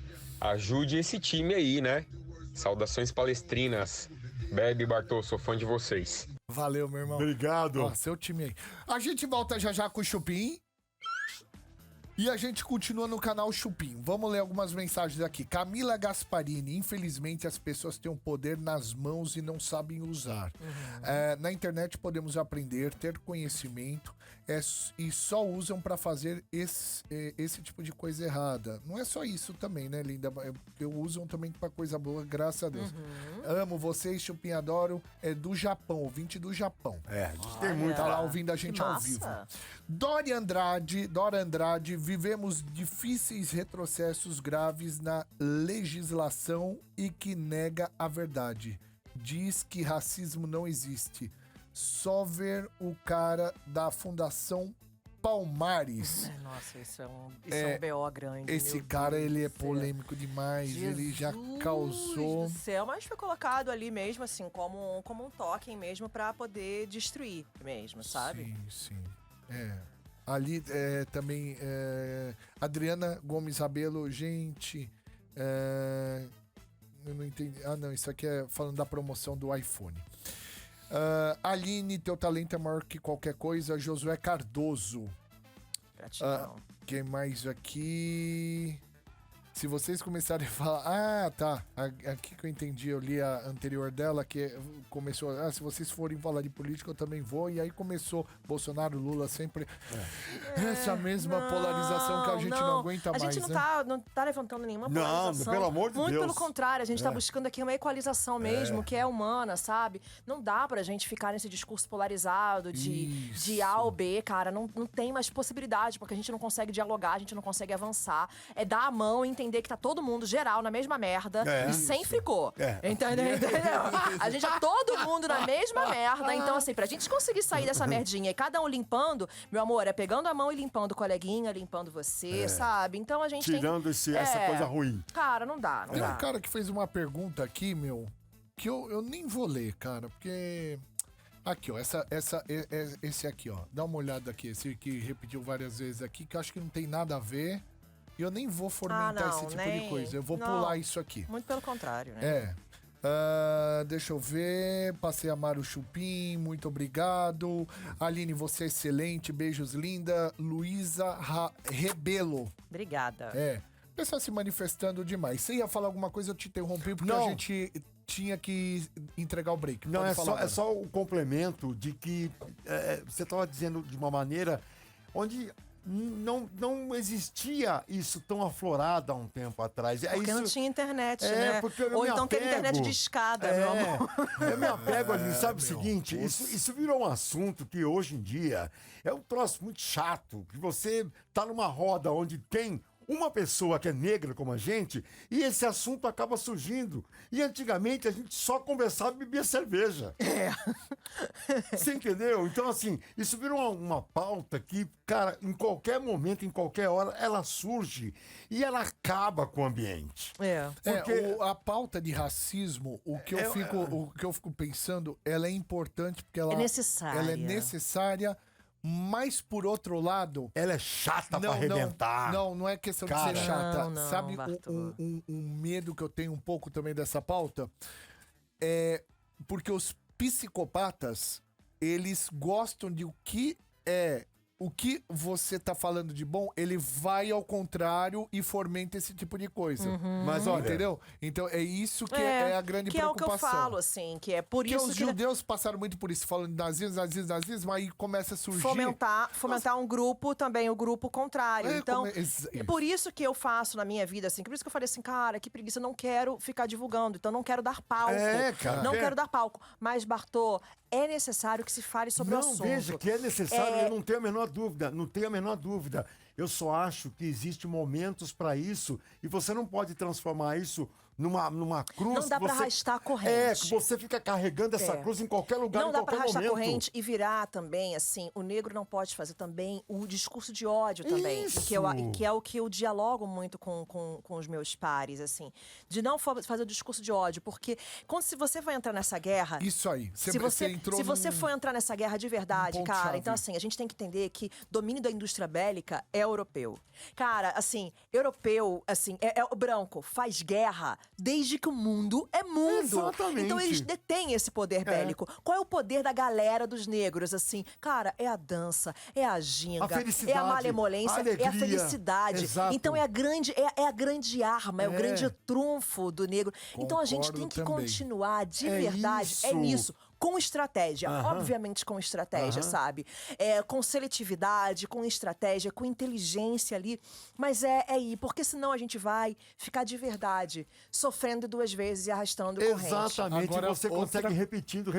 ajude esse time aí, né? Saudações palestrinas. Bebe e Bartô, sou fã de vocês. Valeu, meu irmão. Obrigado. Ó, seu time aí. A gente volta já com o Chupim. E a gente continua no canal Chupim. Vamos ler algumas mensagens aqui. Camila Gasparini. Infelizmente, as pessoas têm o poder nas mãos e não sabem usar. Na internet podemos aprender, ter conhecimento e só usam para fazer esse tipo de coisa errada. Não é só isso também, né, linda? Porque usam também para coisa boa, graças a Deus. Amo vocês, Chupim, adoro. É do Japão, ouvinte do Japão. A gente tem muito Tá lá lá. ouvindo a gente ao vivo. Dora Andrade, vivemos difíceis retrocessos graves na legislação e que nega a verdade. Diz que racismo não existe. Só ver o cara da Fundação Palmares. Nossa, isso é um BO grande. Esse meu cara, Deus ele é do céu. polêmico demais. Ele já Jesus causou... do céu, mas foi colocado ali mesmo, assim, como um token mesmo pra poder destruir mesmo, sabe? Sim. Ali também Adriana Gomes Rabelo, gente, eu não entendi. Não, isso aqui é falando da promoção do iPhone. Aline, teu talento é maior que qualquer coisa. Josué Cardoso. Gratidão. Quem mais aqui? Se vocês começarem a falar... Ah, tá. Aqui que eu entendi, eu li a anterior dela, que começou... Ah, se vocês forem falar de política, eu também vou. E aí começou Bolsonaro, Lula, sempre... Essa mesma polarização que a gente não aguenta mais, A gente não tá levantando nenhuma Não, polarização. pelo amor de Muito Deus. pelo contrário, a gente tá buscando aqui uma equalização mesmo, que é humana, sabe? Não dá pra gente ficar nesse discurso polarizado de A ou B, cara. Não tem mais possibilidade, porque a gente não consegue dialogar, a gente não consegue avançar. É dar a mão e entender que tá todo mundo, geral, na mesma merda e sem ficou. Entendeu? A gente tá todo mundo na mesma merda. Então, assim, pra gente conseguir sair dessa merdinha e cada um limpando, meu amor, é pegando a mão e limpando o coleguinha, limpando você, sabe? Então a gente Tirando essa coisa ruim. Cara, não dá. Tem um cara que fez uma pergunta aqui, meu, que eu nem vou ler, cara, porque... Aqui, ó, esse aqui, ó. Dá uma olhada aqui, esse que repetiu várias vezes aqui, que eu acho que não tem nada a ver. E eu nem vou fomentar esse tipo de coisa. Eu vou pular isso aqui. Muito pelo contrário, né? Deixa eu ver. Passei a amar o Chupim, muito obrigado. Aline, você é excelente. Beijos, linda. Luísa Rebelo. Obrigada. Pessoal se manifestando demais. Você ia falar alguma coisa, eu te interrompi, porque a gente tinha que entregar o break. Não, é só o complemento de que você estava dizendo de uma maneira onde não existia isso tão aflorado há um tempo atrás. Porque isso, não tinha internet, né? Ou então aquela internet de escada, meu amor. Eu me apego ali, sabe o seguinte? Isso virou um assunto que hoje em dia é um troço muito chato, que você tá numa roda onde tem uma pessoa que é negra como a gente, e esse assunto acaba surgindo. E antigamente a gente só conversava e bebia cerveja. Você entendeu? Então, assim, isso virou uma pauta que, cara, em qualquer momento, em qualquer hora, ela surge e ela acaba com o ambiente. Porque a pauta de racismo, o que eu fico pensando, ela é importante porque ela é necessária. Ela é necessária. Mas, por outro lado... Ela é chata pra arrebentar. Não é questão de ser chata. Não, sabe um medo que eu tenho um pouco também dessa pauta? É porque os psicopatas, eles gostam de o que você tá falando de bom, ele vai ao contrário e fomenta esse tipo de coisa. Mas olha... Entendeu? Então é isso que é a grande preocupação. Que é o que eu falo, assim, que é por isso que... os judeus passaram muito por isso, falando de nazismo, aí começa a surgir... Fomentar um grupo, também o grupo contrário. Então, por isso que eu faço na minha vida, assim, por isso que eu falei assim, cara, que preguiça, eu não quero ficar divulgando, então não quero dar palco. Não quero dar palco. Mas, Bartô, é necessário que se fale sobre o assunto. Veja que é necessário, eu não tenho a menor dúvida. Eu só acho que existem momentos para isso e você não pode transformar isso numa cruz. Não dá pra arrastar a corrente. Que você fica carregando essa cruz em qualquer lugar, em qualquer momento. Não dá pra arrastar a corrente e virar também, assim, o negro não pode fazer também o discurso de ódio também. Isso. Que é o que eu dialogo muito com os meus pares, assim. De não fazer o discurso de ódio, porque se você vai entrar nessa guerra... Isso aí. Se você for entrar nessa guerra de verdade, cara, então assim, a gente tem que entender que domínio da indústria bélica é europeu. Cara, assim, europeu, assim, é o branco, faz guerra desde que o mundo é mundo. Exatamente. Então eles detêm esse poder bélico. Qual é o poder da galera dos negros, assim? Cara, é a dança, é a ginga, é a malemolência, é a felicidade. Exato. Então é a grande arma, é o grande trunfo do negro. Então a gente tem que continuar de verdade. É nisso. Com estratégia, obviamente com estratégia, sabe? Com seletividade, com estratégia, com inteligência ali. Mas é aí, porque senão a gente vai ficar de verdade sofrendo duas vezes e arrastando corrente. Exatamente, agora, você consegue repetindo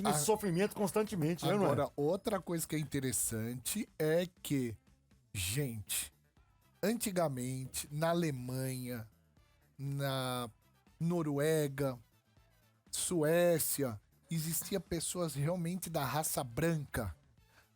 esse sofrimento constantemente, né? Agora, outra coisa que é interessante é que, gente, antigamente, na Alemanha, na Noruega, Suécia... existia pessoas realmente da raça branca.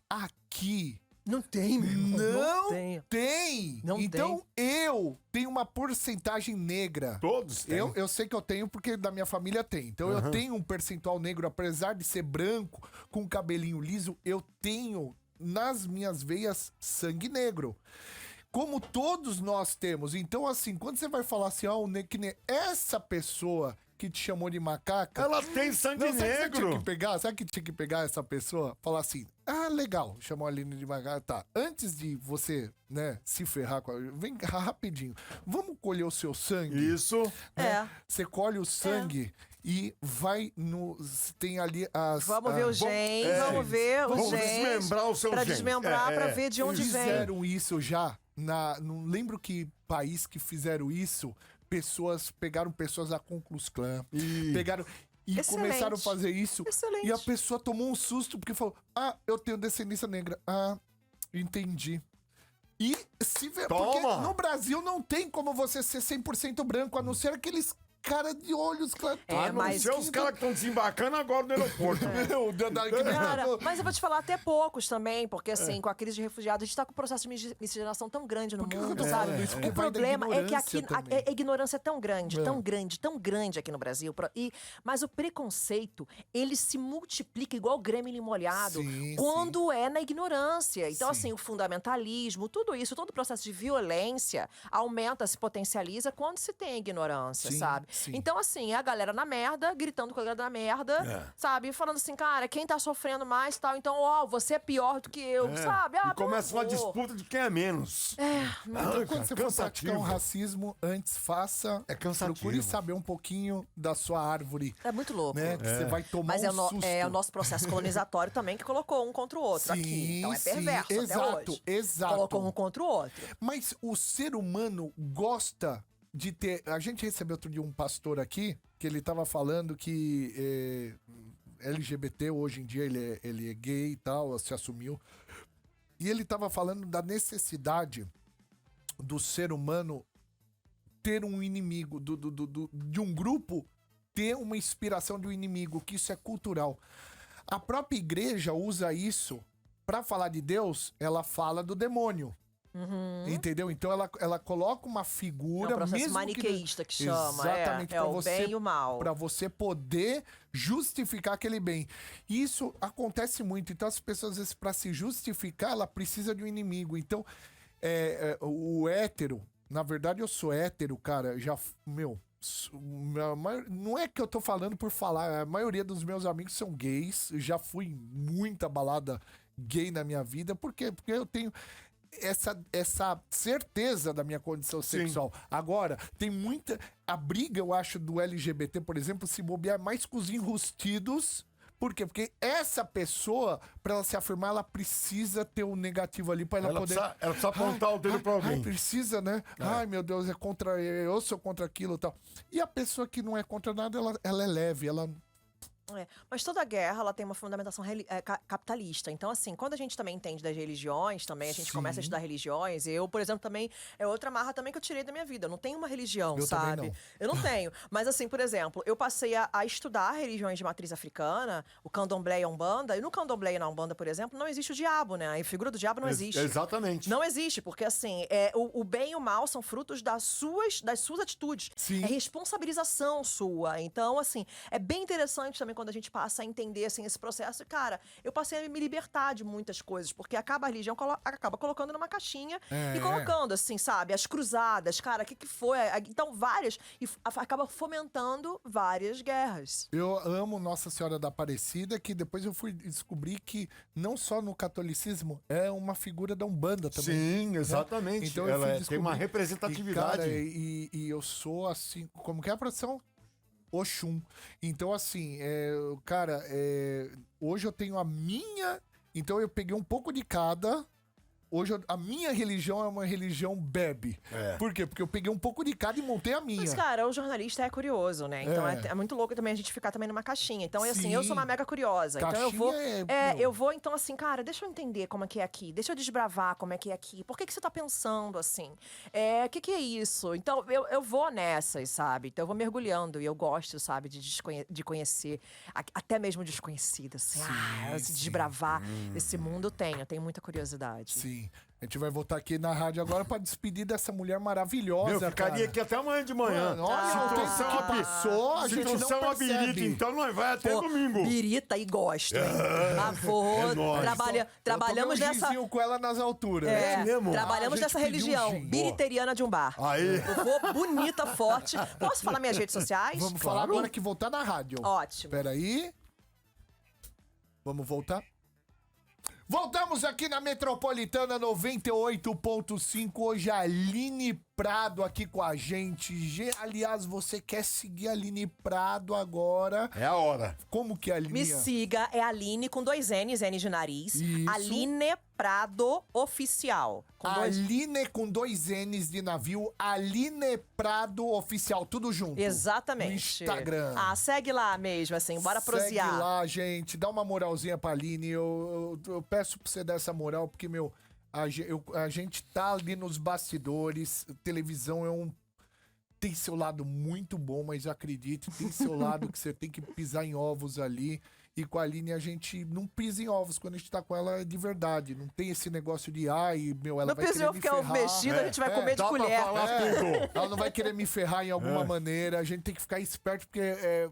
Aqui... Não tem, meu irmão. Não tem. Então, eu tenho uma porcentagem negra. Todos têm. Eu sei que eu tenho porque da minha família tem. Então, eu tenho um percentual negro. Apesar de ser branco, com cabelinho liso, eu tenho nas minhas veias sangue negro. Como todos nós temos. Então, assim, quando você vai falar assim, essa pessoa... que te chamou de macaca... Ela tem sangue Não, sabe que você negro. tinha que pegar? Sabe que tinha que pegar essa pessoa? Falar assim, legal, chamou a Aline de macaca, tá. Antes de você, né, se ferrar com a... Vem cá, rapidinho. Vamos colher o seu sangue? Isso. Né? Você colhe o sangue... E vai no... Tem ali as... Vamos ver o gene, vamos ver os Vamos genes. desmembrar o seu Pra gene. desmembrar, pra ver de onde vem. Fizeram isso já não lembro que país que fizeram isso. Pegaram pessoas da Ku Klux Klan. Pegaram... E Excelente. começaram a fazer isso. Excelente. E a pessoa tomou um susto porque falou, eu tenho descendência negra. Entendi. E se vê... Porque no Brasil não tem como você ser 100% branco, a não ser aqueles cara de olhos claros. Mas os caras que estão desembarcando agora no aeroporto. Cara, mas eu vou te falar até poucos também, porque assim, com a crise de refugiados, a gente tá com um processo de miscigenação tão grande no mundo, sabe? O problema é que aqui a ignorância é tão grande, tão grande aqui no Brasil. Mas o preconceito, ele se multiplica igual grêmio molhado quando é na ignorância. Então, assim, o fundamentalismo, tudo isso, todo o processo de violência aumenta, se potencializa quando se tem ignorância, sabe? Então, assim, é a galera na merda, gritando com a galera na merda, sabe? Falando assim, cara, quem tá sofrendo mais e tal, então, você é pior do que eu, sabe? E começa uma disputa de quem é menos. Então, quando você for praticar um racismo, antes faça. É cansativo. Procure saber um pouquinho da sua árvore. É muito louco. Né? Que você vai tomar susto. É o nosso processo colonizatório também que colocou um contra o outro aqui. Então é perverso até hoje. Exato. Colocou um contra o outro. Mas o ser humano gosta de ter... A gente recebeu outro dia um pastor aqui, que ele tava falando que LGBT, hoje em dia, ele é gay e tal, se assumiu. E ele tava falando da necessidade do ser humano ter um inimigo, de um grupo ter uma inspiração de um inimigo, que isso é cultural. A própria igreja usa isso para falar de Deus, ela fala do demônio. Entendeu? Então ela coloca uma figura... É um processo mesmo maniqueísta que chama. Exatamente. É o bem e o mal. Pra você poder justificar aquele bem. E isso acontece muito. Então as pessoas, às vezes, pra se justificar, ela precisa de um inimigo. Então, o hétero... Na verdade, eu sou hétero, cara. Já... Não é que eu tô falando por falar. A maioria dos meus amigos são gays. Eu já fui em muita balada gay na minha vida. Por quê? Porque eu tenho... Essa certeza da minha condição sexual. Agora, tem muita... A briga, eu acho, do LGBT, por exemplo, se bobear mais com os enrustidos. Por quê? Porque essa pessoa, pra ela se afirmar, ela precisa ter um negativo ali pra ela poder... Ela precisa apontar o dedo pra alguém. Precisa, né? Ai, meu Deus, eu sou contra aquilo e tal. E a pessoa que não é contra nada, ela é leve, ela... Mas toda guerra, ela tem uma fundamentação capitalista. Então, assim, quando a gente também entende das religiões, também a gente começa a estudar religiões. Eu, por exemplo, também, é outra marra também que eu tirei da minha vida. Eu não tenho uma religião, sabe? Não. Eu não tenho. Mas, assim, por exemplo, eu passei a estudar religiões de matriz africana, o candomblé e a umbanda. E no candomblé e na umbanda, por exemplo, não existe o diabo, né? A figura do diabo não existe. Exatamente. Não existe, porque, assim, o bem e o mal são frutos das suas atitudes. Sim. É responsabilização sua. Então, assim, é bem interessante também quando a gente passa a entender, assim, esse processo. Cara, eu passei a me libertar de muitas coisas, porque acaba a religião, acaba colocando numa caixinha e colocando, assim, sabe? As cruzadas, cara, o que foi? Então, várias, e acaba fomentando várias guerras. Eu amo Nossa Senhora da Aparecida, que depois eu fui descobrir que não só no catolicismo, é uma figura da Umbanda também. Sim, exatamente. Né? Então, ela tem uma representatividade. E eu sou assim, como que é a profissão? Oxum. Então, assim, cara, hoje eu tenho a minha... Então, eu peguei um pouco de cada... Hoje, a minha religião é uma religião bebe. Por quê? Porque eu peguei um pouco de cada e montei a minha. Mas, cara, o jornalista é curioso, né? Então, é muito louco também a gente ficar também numa caixinha. Então, assim, eu sou uma mega curiosa. Caixinha então, eu vou, então, assim, cara, deixa eu entender como é que é aqui. Deixa eu desbravar como é que é aqui. Por que você tá pensando assim? O que é isso? Então, eu vou nessas, sabe? Então, eu vou mergulhando. E eu gosto, sabe, de conhecer, até mesmo desconhecido, assim. Se desbravar esse mundo, eu tenho muita curiosidade. Sim. sim. A gente vai voltar aqui na rádio agora pra despedir dessa mulher maravilhosa, Meu, ficaria cara. aqui até amanhã de manhã. Mano, olha, o tempo que passou, a se gente não trouxer uma percebe. birita, então nós vai até domingo. Birita e gosto, hein? É nóis. Trabalhamos eu tomei um nessa... ginzinho com ela nas alturas. É, mesmo? trabalhamos A gente nessa pediu um religião, gin. biriteriana de um bar. Aí. Eu vou bonita, forte. Posso falar minhas redes sociais? Vamos falar agora que voltar na rádio. Ótimo. Peraí. Vamos voltar? Voltamos aqui na Metropolitana 98.5. Hoje a Aline Prado aqui com a gente. Aliás, você quer seguir a Aline Prado agora? É a hora. Como que é a Aline? Me siga, é Aline com 2 N's, N de nariz. Isso. Aline Prado Oficial. Aline com 2 N's de navio. Aline Prado Oficial, tudo junto. Exatamente. No Instagram. Ah, segue lá mesmo, assim, bora prosear. Segue lá, gente. Dá uma moralzinha pra Aline. Eu peço pra você dar essa moral, porque, meu, a gente tá ali nos bastidores. Televisão tem seu lado muito bom, mas acredite, tem seu lado que você tem que pisar em ovos ali. E com a Aline a gente não pisa em ovos quando a gente tá com ela de verdade. Não tem esse negócio de, ela não vai querer me que é ovo ferrar. mexido, a gente vai comer de dá pra colher. falar tudo. Ela não vai querer me ferrar em alguma maneira. A gente tem que ficar esperto, porque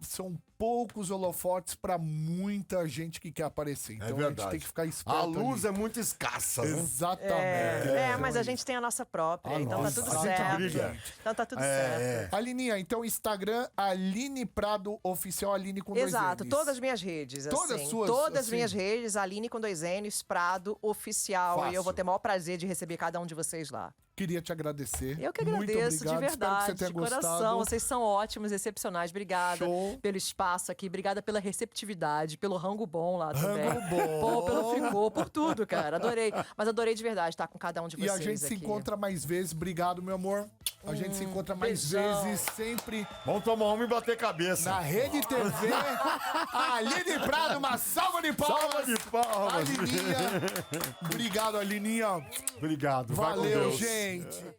são poucos holofotes pra muita gente que quer aparecer. Então a gente verdade. tem que ficar esperto. A luz ali. é muito escassa, né? Exatamente. Mas a gente tem a nossa própria, então nossa, tá tudo a gente certo. briga. Então tá tudo certo. Alininha, então Instagram, Aline Prado Oficial, Aline com 2 N's. Exato, todas as minhas redes, Todas assim. suas, Todas as assim. minhas redes, Aline com 2 N's, Prado Oficial. Fácil. E eu vou ter o maior prazer de receber cada um de vocês lá. Queria te agradecer. Eu que Muito agradeço, obrigado. de verdade, Espero que você tenha de coração. gostado. Vocês são ótimos, excepcionais. Obrigada Show. pelo espaço aqui, obrigada pela receptividade, pelo rango bom lá também. Rango bom. Pô, pelo fricô, por tudo, cara. Adorei. Mas adorei de verdade estar com cada um de E vocês a gente se aqui. encontra mais vezes. Obrigado, meu amor. A gente se encontra mais beijão. vezes, sempre Vamos tomar uma e bater cabeça. na Rede TV. A Aline Prado, uma salva de palmas. Salva de palmas. Alininha. Obrigado, Alininha. Obrigado. Vai com Valeu, Deus. gente.